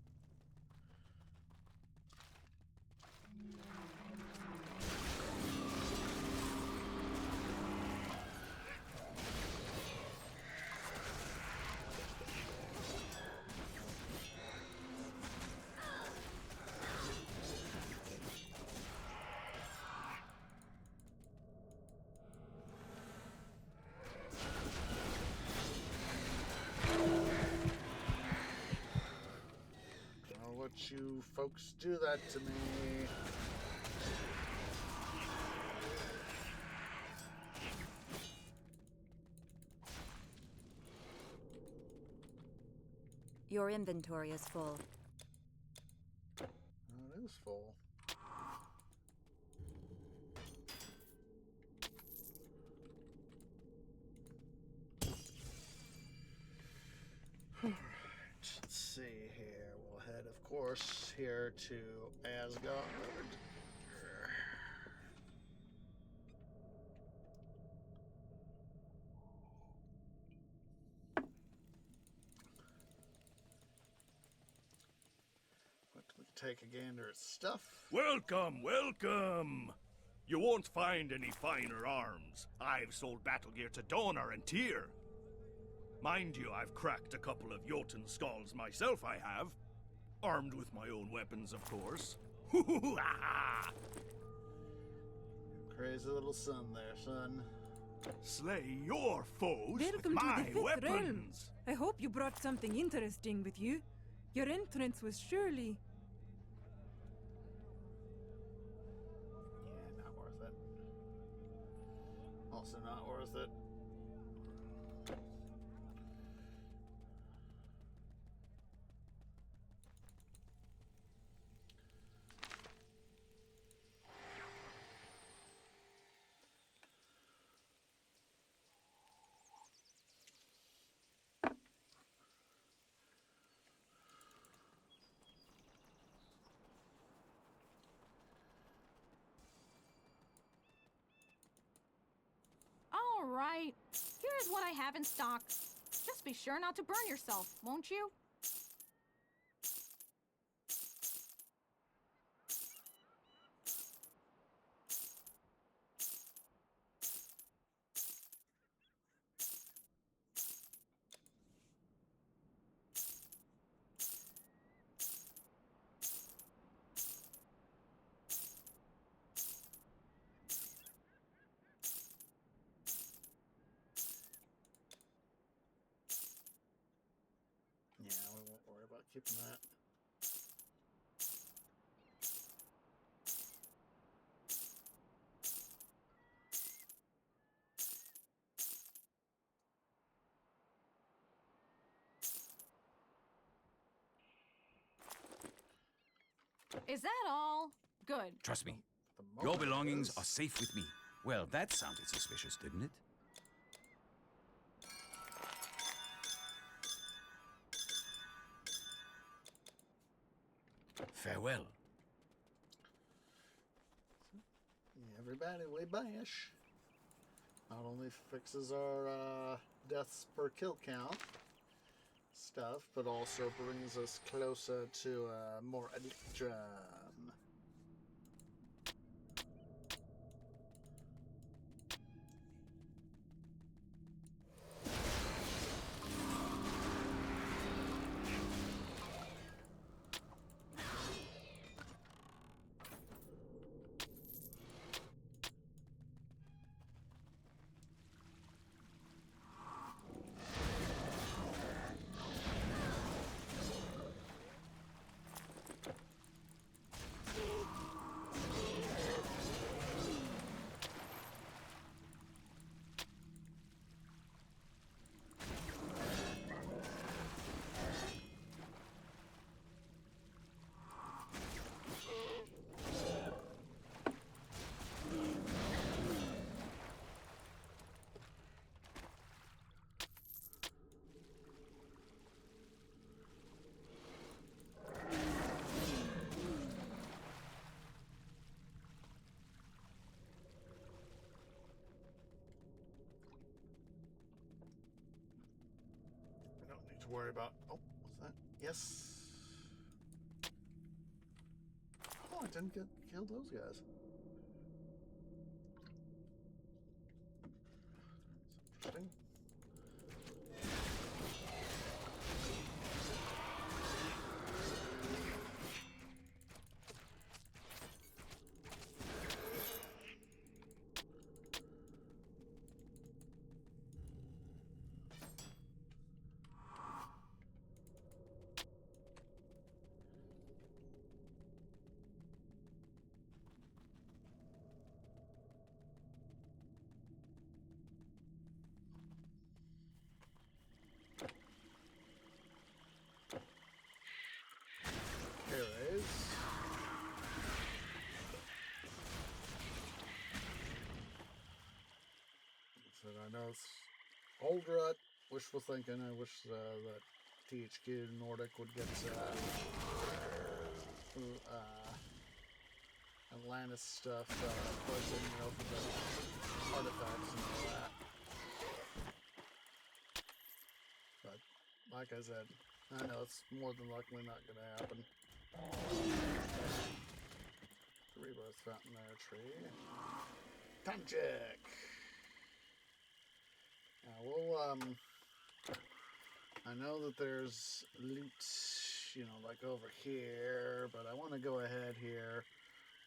I'll let you folks do that to me. Your inventory is full. Oh, it is full. Alright, let's see here. We'll head, of course, here to Asgard. take a gander at stuff. Welcome, welcome! You won't find any finer arms. I've sold battle gear to Donor and Tyr. Mind you, I've cracked a couple of Jotun skulls myself, I have. Armed with my own weapons, of course. Crazy little son there, son. Slay your foes Welcome with to my the Fifth Realm. weapons! I hope you brought something interesting with you. Your entrance was surely... Yeah, not worth it. Also not worth it. All right. Here's what I have in stock. Just be sure not to burn yourself, won't you? Yeah, we won't worry about keeping that. Is that all? Good. Trust me, The your moment belongings is- are safe with me. Well, that sounded suspicious, didn't it? Farewell. Everybody, way bash. Not only fixes our deaths per kill count stuff, but also brings us closer to more Electrum. We don't need to worry about. Oh, what's that? Yes. Oh, I didn't kill those guys. That's interesting. Anyways. So I know it's old rut, wishful thinking. I wish that THQ Nordic would get Atlantis stuff plugged in, for the artifacts and all that. But like I said, I know it's more than likely not going to happen. The rebirth fountain there, tree. Time check. Now we'll I know that there's loot, you know, like over here, but I want to go ahead here.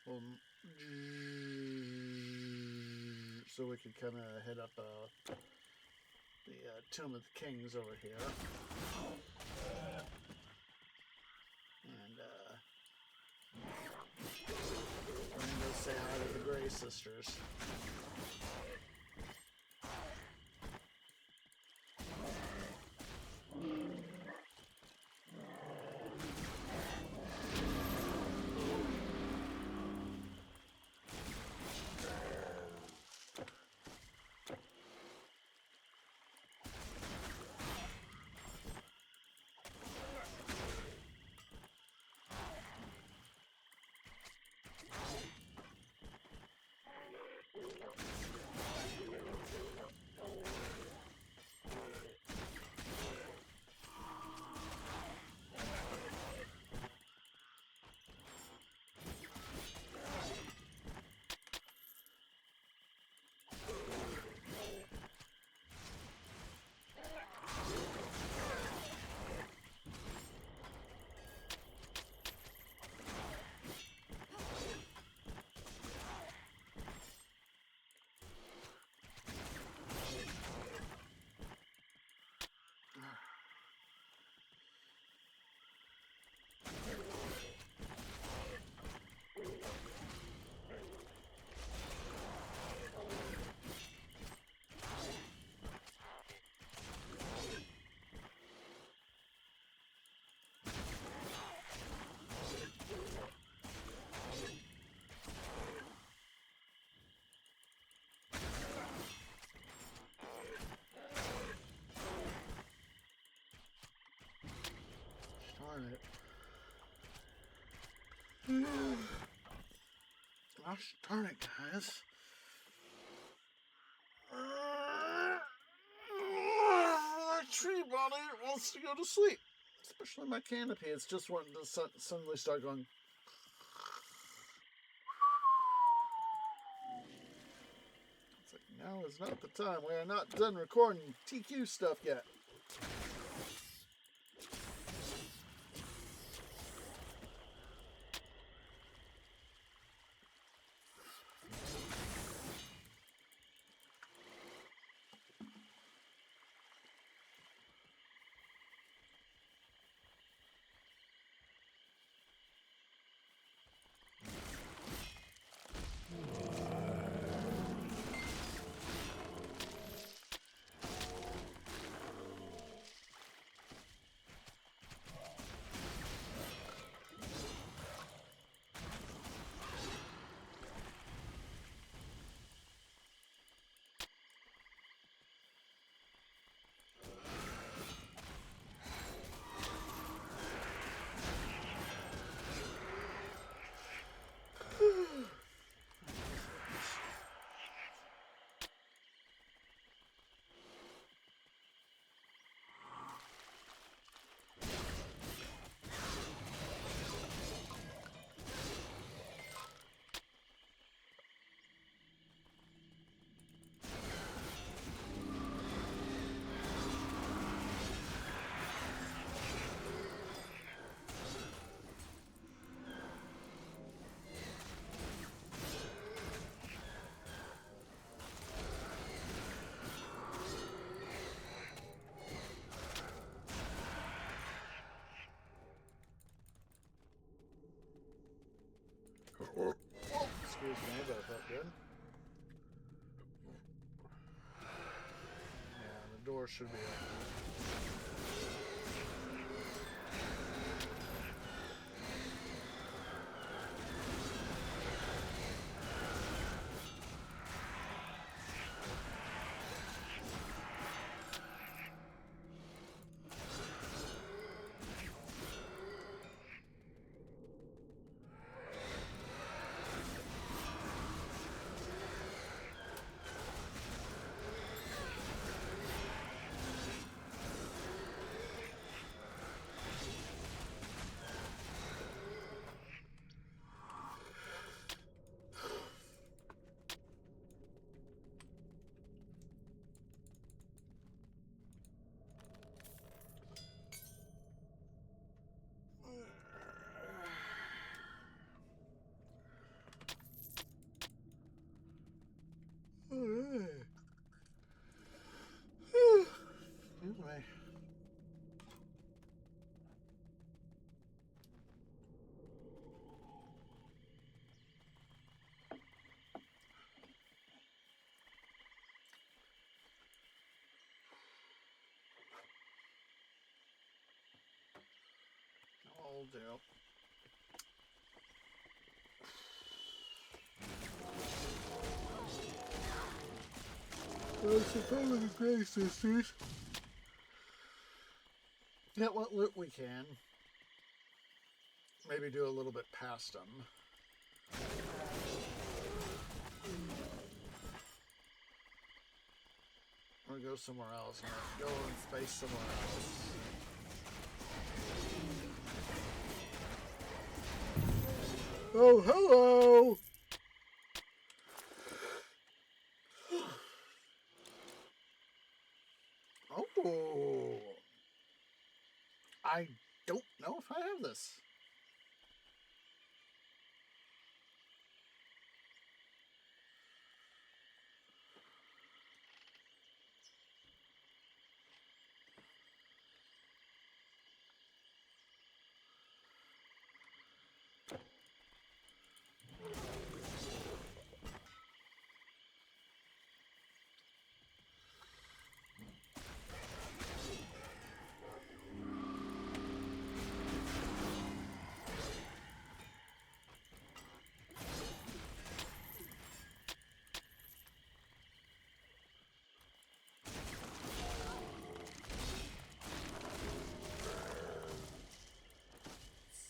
We'll, so we could kind of hit up the Tomb of the Kings over here. And we're going to go say hi to the Grey Sisters. Darn it. Gosh darn it, guys. My tree body wants to go to sleep. Especially my canopy. It's just wanting to suddenly start going. It's like, now is not the time. We are not done recording TQ stuff yet. Excuse me, that felt good. Yeah, the door should be open. do. Let's follow the Grey Sisters. Get what loot we can. Maybe do a little bit past them. Or go somewhere else. Go in space somewhere else. Oh, hello! Oh! I don't know if I have this.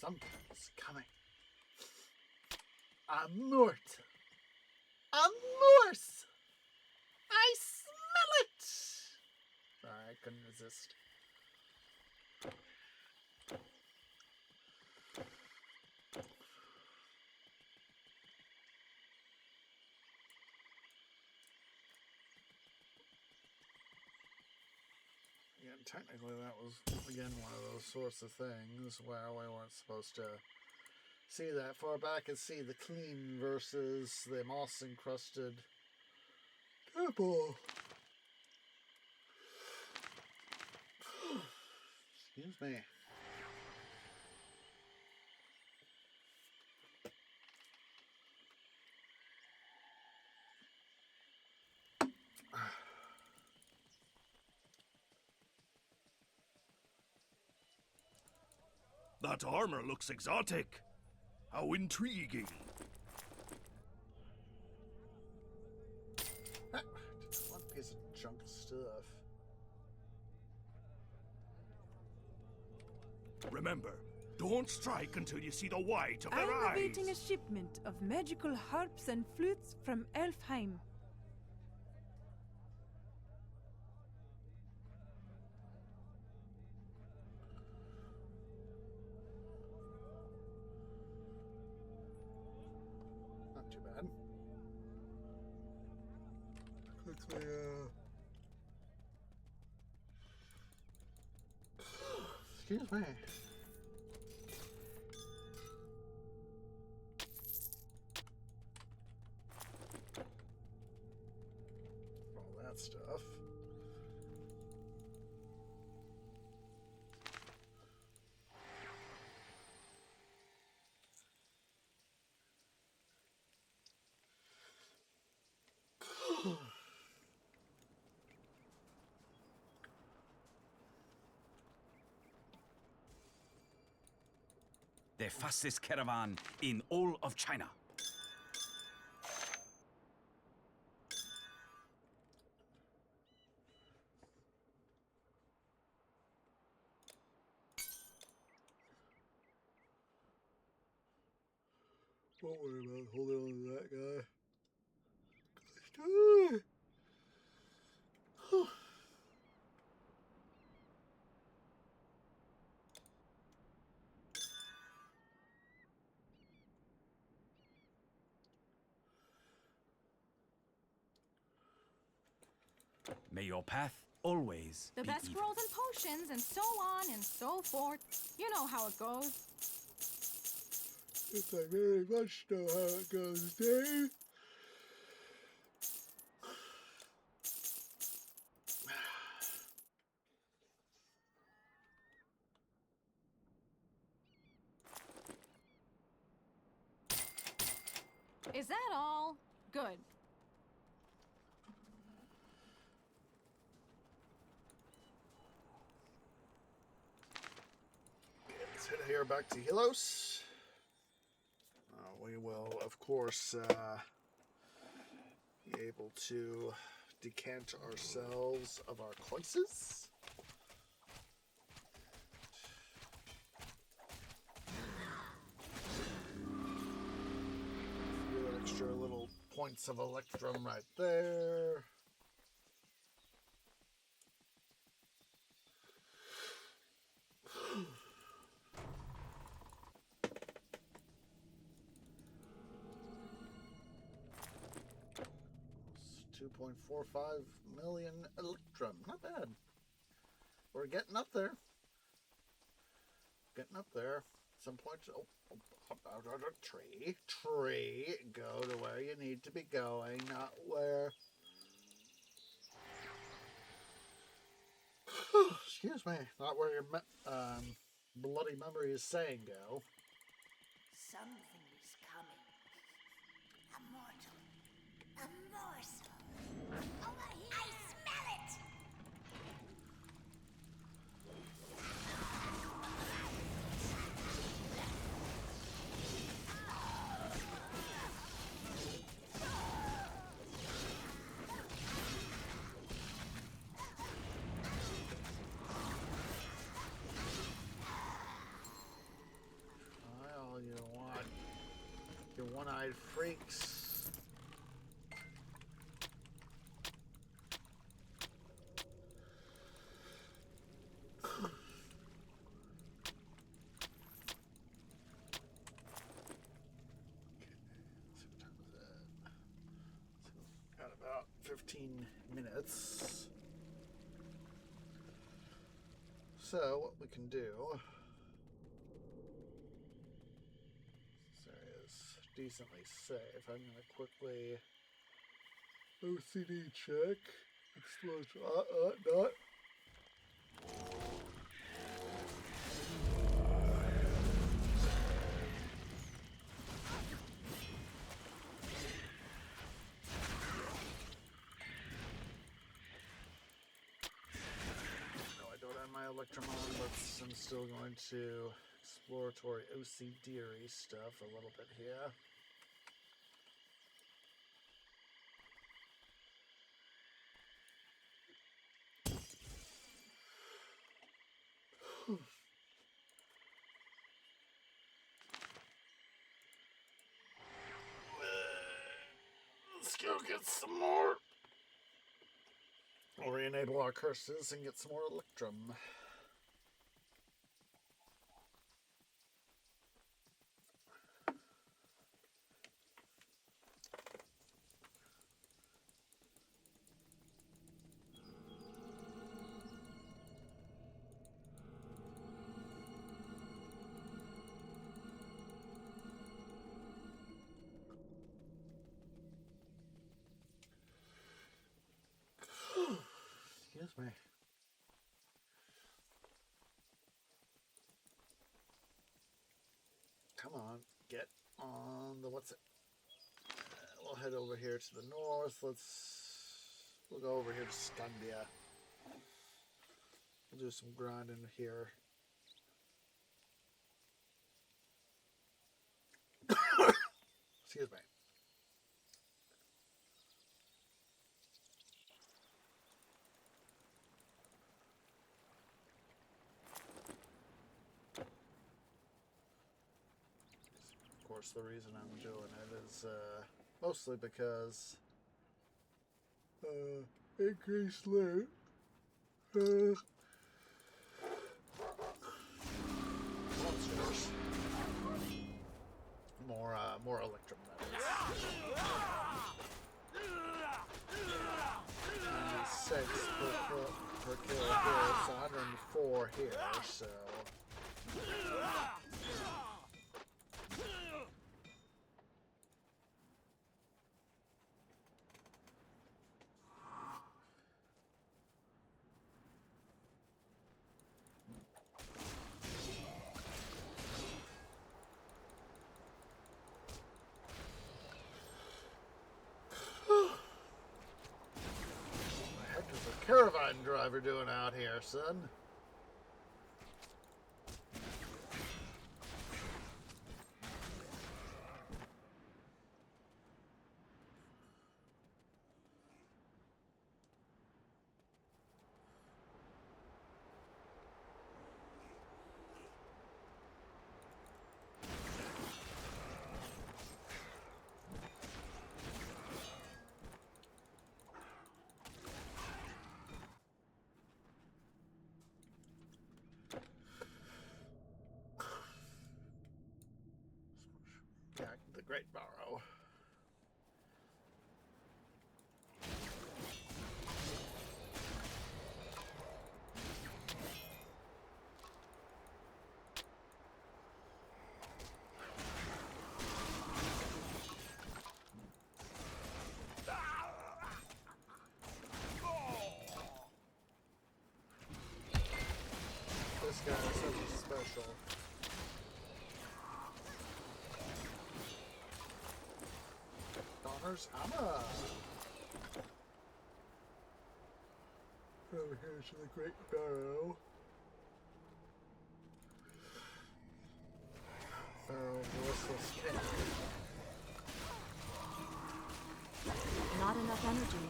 Something's coming. A Mort. A Morse. I smell it. Sorry, I couldn't resist. Yeah, technically that was, again, one of those sorts of things where we weren't supposed to see that far back and see the clean versus the moss-encrusted temple. Excuse me. That armor looks exotic. How intriguing. Just one piece of junk stuff. Remember, don't strike until you see the white of their I'm eyes. awaiting a shipment of magical harps and flutes from Elfheim. Not too bad. Quickly, excuse me. All that stuff. The fastest caravan in all of China. Don't worry about holding on to that guy. May your path always The be best even. rolls and potions, and so on and so forth. You know how it goes. If I very much know how it goes, Dave. Is that all? Good. Let's hit here back to Helos. We will, of course, be able to decant ourselves of our choices. Extra little points of Electrum right there. $2.45 million Electrum. Not bad. We're getting up there. Getting up there. At some point. Tree. Go to where you need to be going, not where. Excuse me. Not where your bloody memory is saying go. Something is coming. A mortal. A morsel. Over here. I smell it! All you want. You one-eyed freaks. Got about 15 minutes. So what we can do, this area is decently safe. I'm going to quickly OCD check. Not. No, I don't have my Electrum on, but I'm still going to exploratory OCD-y stuff a little bit here. Let's go get some more. We'll re-enable our curses and get some more Electrum. Excuse me. Come on, get on the what's it? We'll head over here to the north. We'll go over here to Scandia. We'll do some grinding here. Excuse me. Of course, the reason I'm doing it is mostly because increased loot. Monsters. More Electrum metals. 96 per kill here, it's 104 here, so. Caravan driver doing out here, son? Great Barrow. This guy is such a special. Donner's Hammer. Over here to the Great Barrow. Barrow of the Restless King. Not enough energy.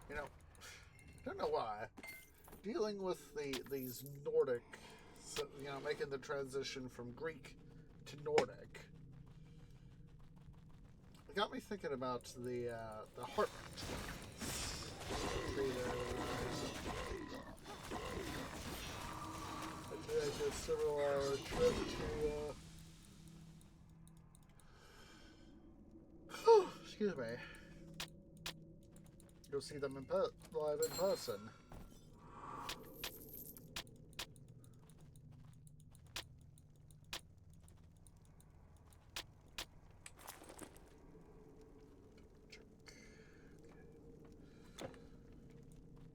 You know, don't know why. Dealing with these Nordic, so, you know, making the transition from Greek to Nordic, it got me thinking about the Heart. I did a several-hour trip to, excuse me, go see them live in person.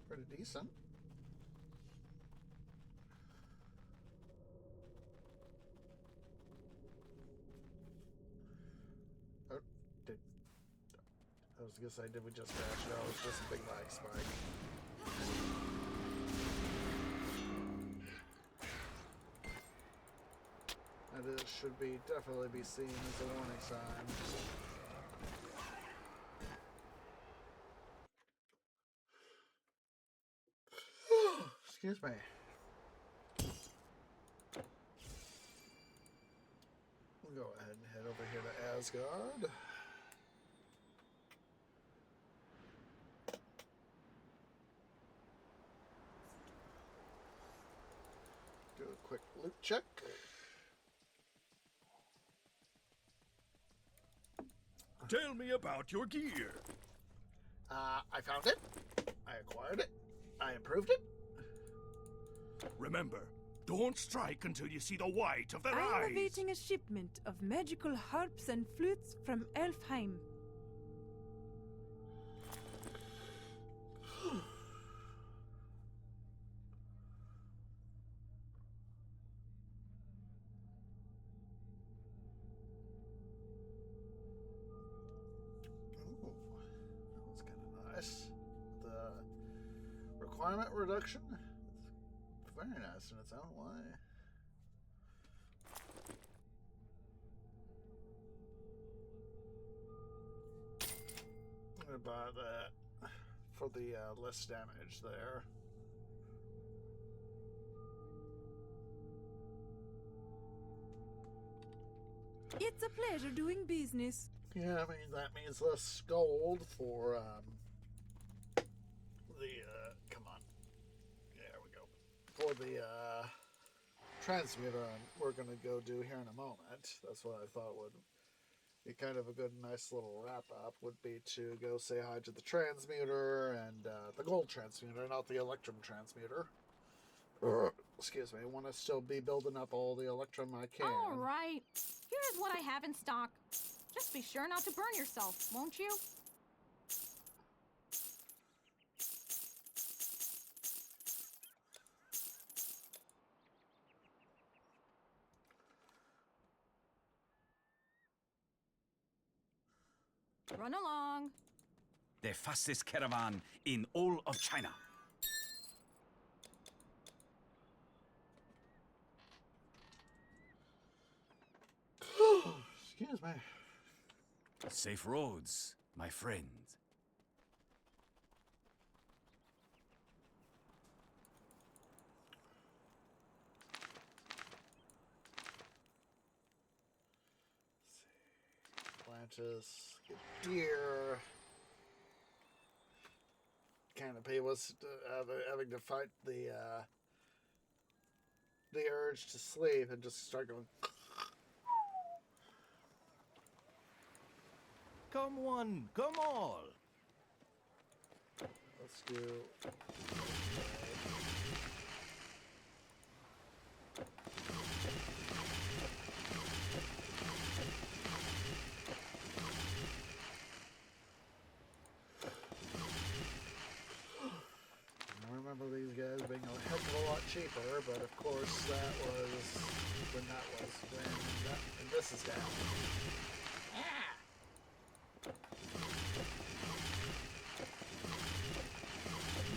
Pretty decent. Oh, I was gonna say, did we just crash? No, it's just a big lag spike. And it should definitely be seen as a warning sign. Excuse me. We'll go ahead and head over here to Asgard. Do a quick loot check. Tell me about your gear. I found it. I acquired it. I improved it. Remember, don't strike until you see the white of their I'm eyes. awaiting a shipment of magical harps and flutes from Elfheim. Ooh, that was kind of nice. The requirement reduction, it's very nice in its own way. I'm gonna buy that for the less damage there. It's a pleasure doing business. Yeah, I mean, that means less gold for, come on. There we go. For the, transmuter we're going to go do here in a moment. That's what I thought would be kind of a good, nice little wrap-up, would be to go say hi to the transmuter and, the gold transmuter, not the electrum transmuter. Excuse me, I want to still be building up all the electrum I can. All right. Here's what I have in stock. Just be sure not to burn yourself, won't you? Run along. The fastest caravan in all of China. Excuse me. Safe roads, my friend. Atlantis, get deer. canopy was having to fight the urge to sleep and just start going. Come one, come all. Let's do. I remember these guys being a heck of a lot cheaper, but of course that was when this is down.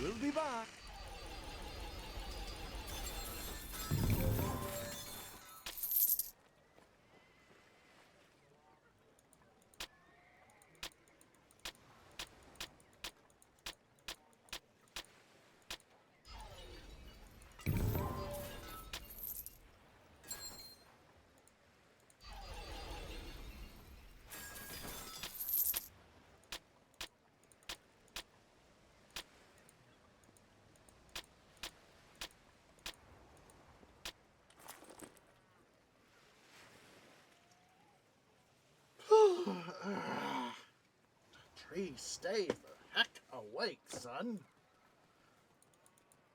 We'll be back. Tree, stay the heck awake, son.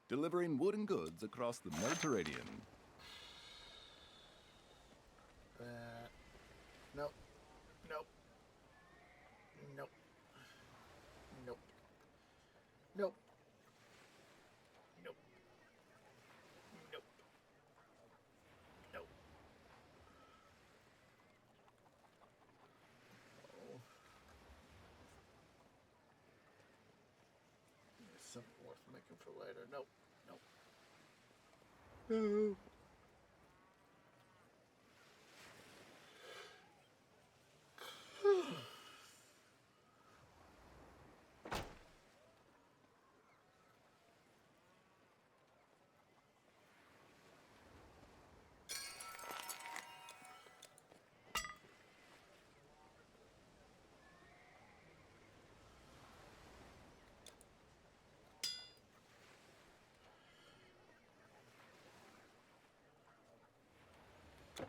Delivering wooden goods across the Mediterranean. Nope. Nope. Nope. Nope. Nope. Nope. Nope. Nope. Oh. Something worth making for later. Nope. Nope. No.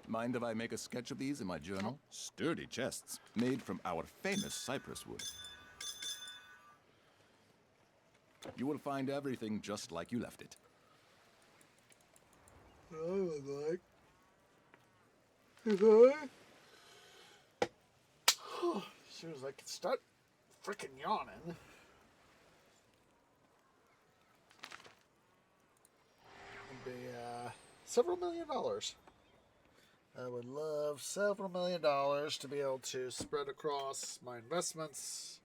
Mind if I make a sketch of these in my journal? Sturdy chests, made from our famous cypress wood. You will find everything just like you left it. I would like. As soon as I can start freaking yawning. It'd be several $1 million. I would love several $1 million to be able to spread across my investments,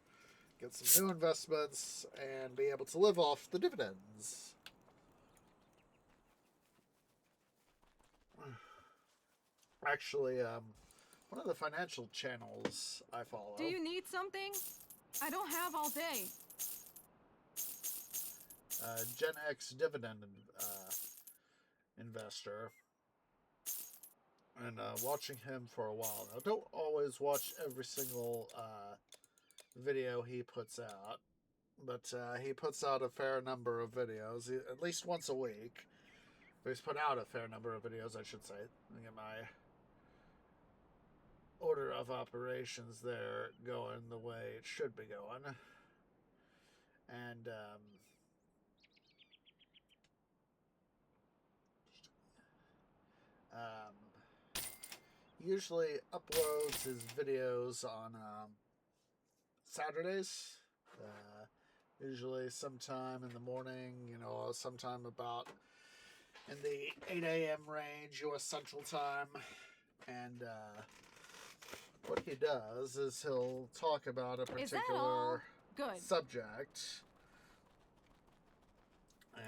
get some new investments, and be able to live off the dividends. Actually, one of the financial channels I follow. Do you need something? I don't have all day. Gen X dividend investor. And watching him for a while now. Don't always watch every single video he puts out, but he puts out a fair number of videos, at least once a week. But he's put out a fair number of videos, I should say. Let me get my order of operations there going the way it should be going. And usually uploads his videos on Saturdays, usually sometime in the morning, sometime about in the 8 a.m. range, U.S. Central Time. And what he does is he'll talk about a particular subject.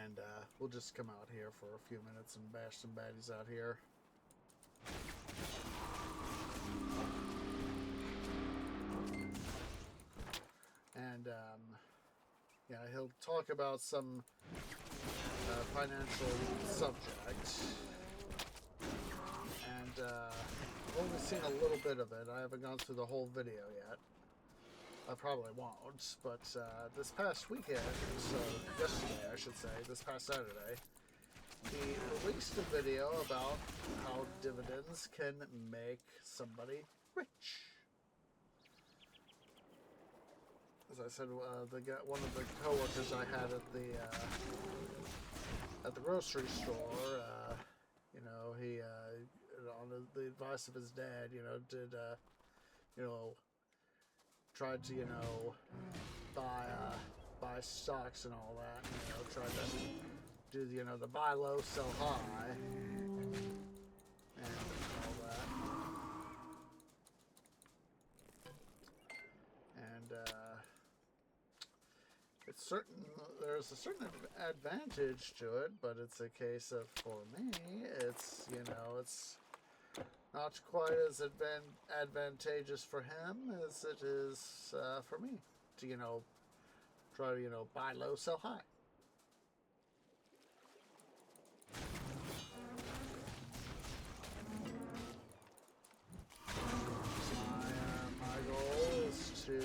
And we'll just come out here for a few minutes and bash some baddies out here. And yeah, he'll talk about some financial subject. And I've only seen a little bit of it. I haven't gone through the whole video yet. I probably won't, but this past weekend, so yesterday I should say, this past Saturday, he released a video about how dividends can make somebody rich. As I said, one of the coworkers I had at the grocery store, you know, he on the advice of his dad, you know, did you know, tried to, you know, buy stocks and all that, you know, tried to do, you know, the buy low, sell high, and all that. And it's there's a certain advantage to it, but it's a case of, for me, it's, you know, it's not quite as advantageous for him as it is for me to, you know, try to, you know, buy low, sell high. My goal is to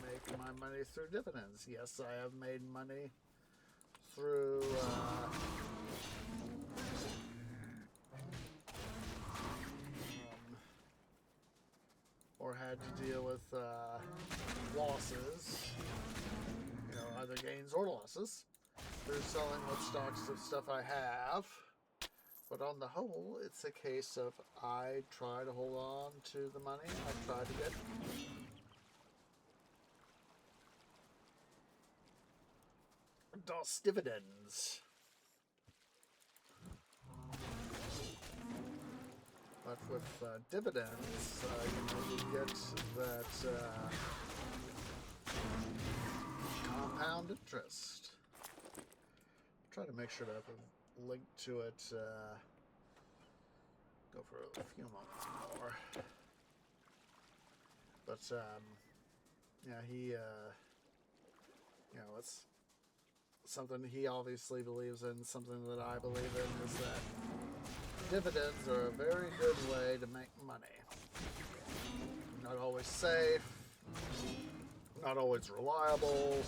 make my money through dividends. Yes, I have made money through or had to deal with losses, you know, either gains or losses, through selling what stocks of stuff I have. But on the whole, it's a case of I try to hold on to the money. I try to get DOS dividends. But with dividends, you know, you get that compound interest. Try to make sure to have a link to it. Go for a few moments more. But yeah, he, you know, it's something he obviously believes in. Something that I believe in is that dividends are a very good way to make money. Not always safe, not always reliable.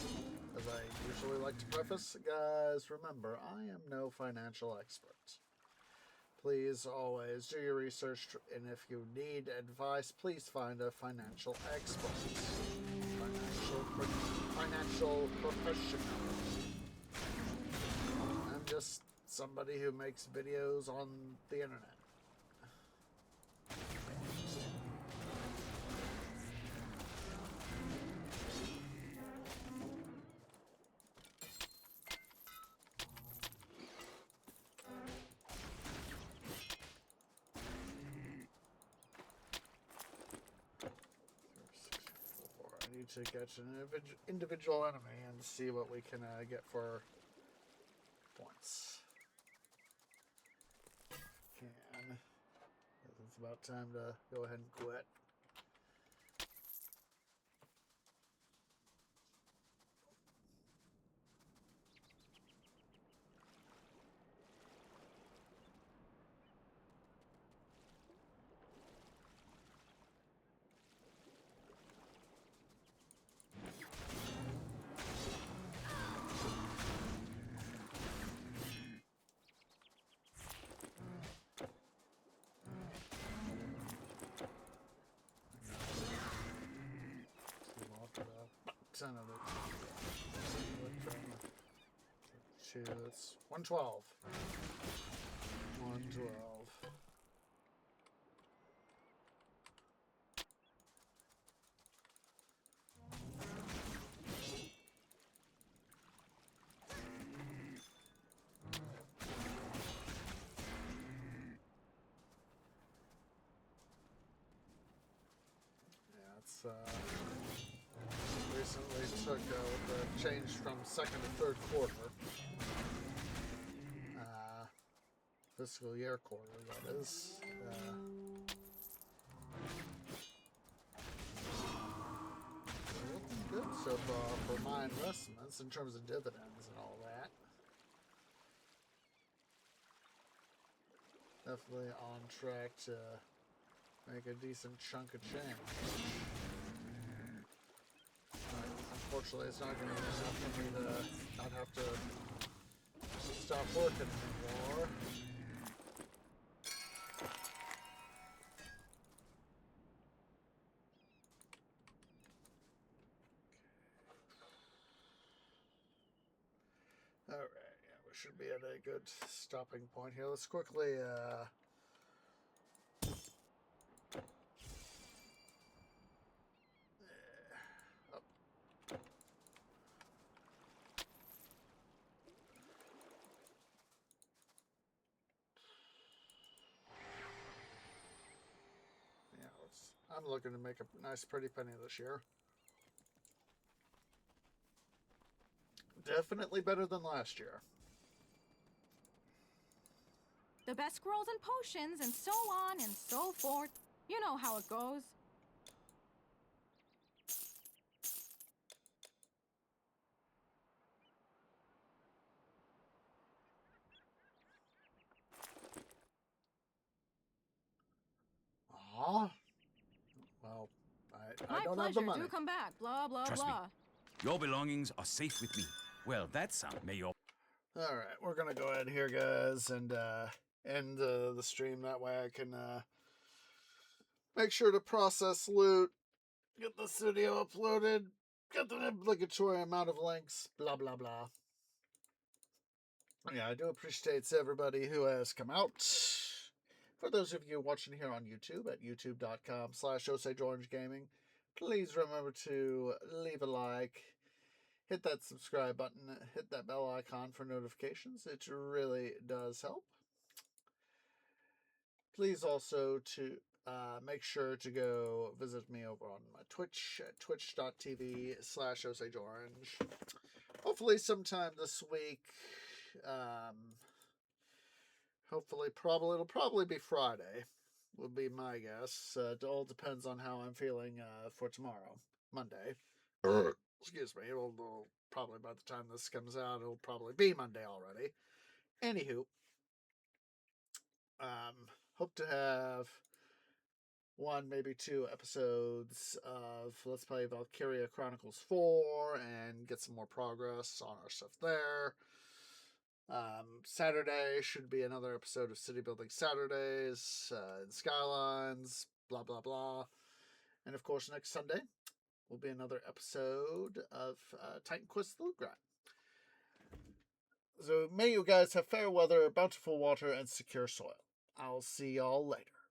As I usually like to preface, guys, remember, I am no financial expert. Please always do your research, and if you need advice, please find a financial expert. Financial professional. I'm just somebody who makes videos on the internet. I need to catch an individual enemy and see what we can get for points. It's about time to go ahead and quit. Son of it. It's 112. 112. Yeah, it's recently took the change from second to third quarter, fiscal year quarter, that is. Looking good so far for my investments in terms of dividends and all that. Definitely on track to make a decent chunk of change. unfortunately, it's not going to be enough for me to not have to stop working anymore. Alright, yeah, we should be at a good stopping point here. Let's quickly, I'm looking to make a nice pretty penny this year. Definitely better than last year. The best scrolls and potions and so on and so forth. You know how it goes. Ah. Well, I don't My have the pleasure. money. Do come back. Blah, blah, Trust me. blah. Your belongings are safe with me. Well, that sound may your... Alright, we're gonna go ahead here, guys, and end the stream. That way I can make sure to process loot, get the studio uploaded, get the obligatory amount of links, blah, blah, blah. Yeah, I do appreciate everybody who has come out. For those of you watching here on YouTube at youtube.com/OsageOrangeGaming, please remember to leave a like, hit that subscribe button, hit that bell icon for notifications. It really does help. Please also to make sure to go visit me over on my Twitch at twitch.tv/OsageOrange. Hopefully sometime this week. Hopefully, it'll probably be Friday, would be my guess. It all depends on how I'm feeling for tomorrow, Monday. Excuse me. It'll probably, by the time this comes out, it'll probably be Monday already. Anywho, hope to have one, maybe 2 episodes of Let's Play Valkyria Chronicles 4 and get some more progress on our stuff there. Saturday should be another episode of City Building Saturdays, and Skylines, blah, blah, blah. And of course, next Sunday will be another episode of Titan Quest: The Loot Grind. So may you guys have fair weather, bountiful water, and secure soil. I'll see y'all later.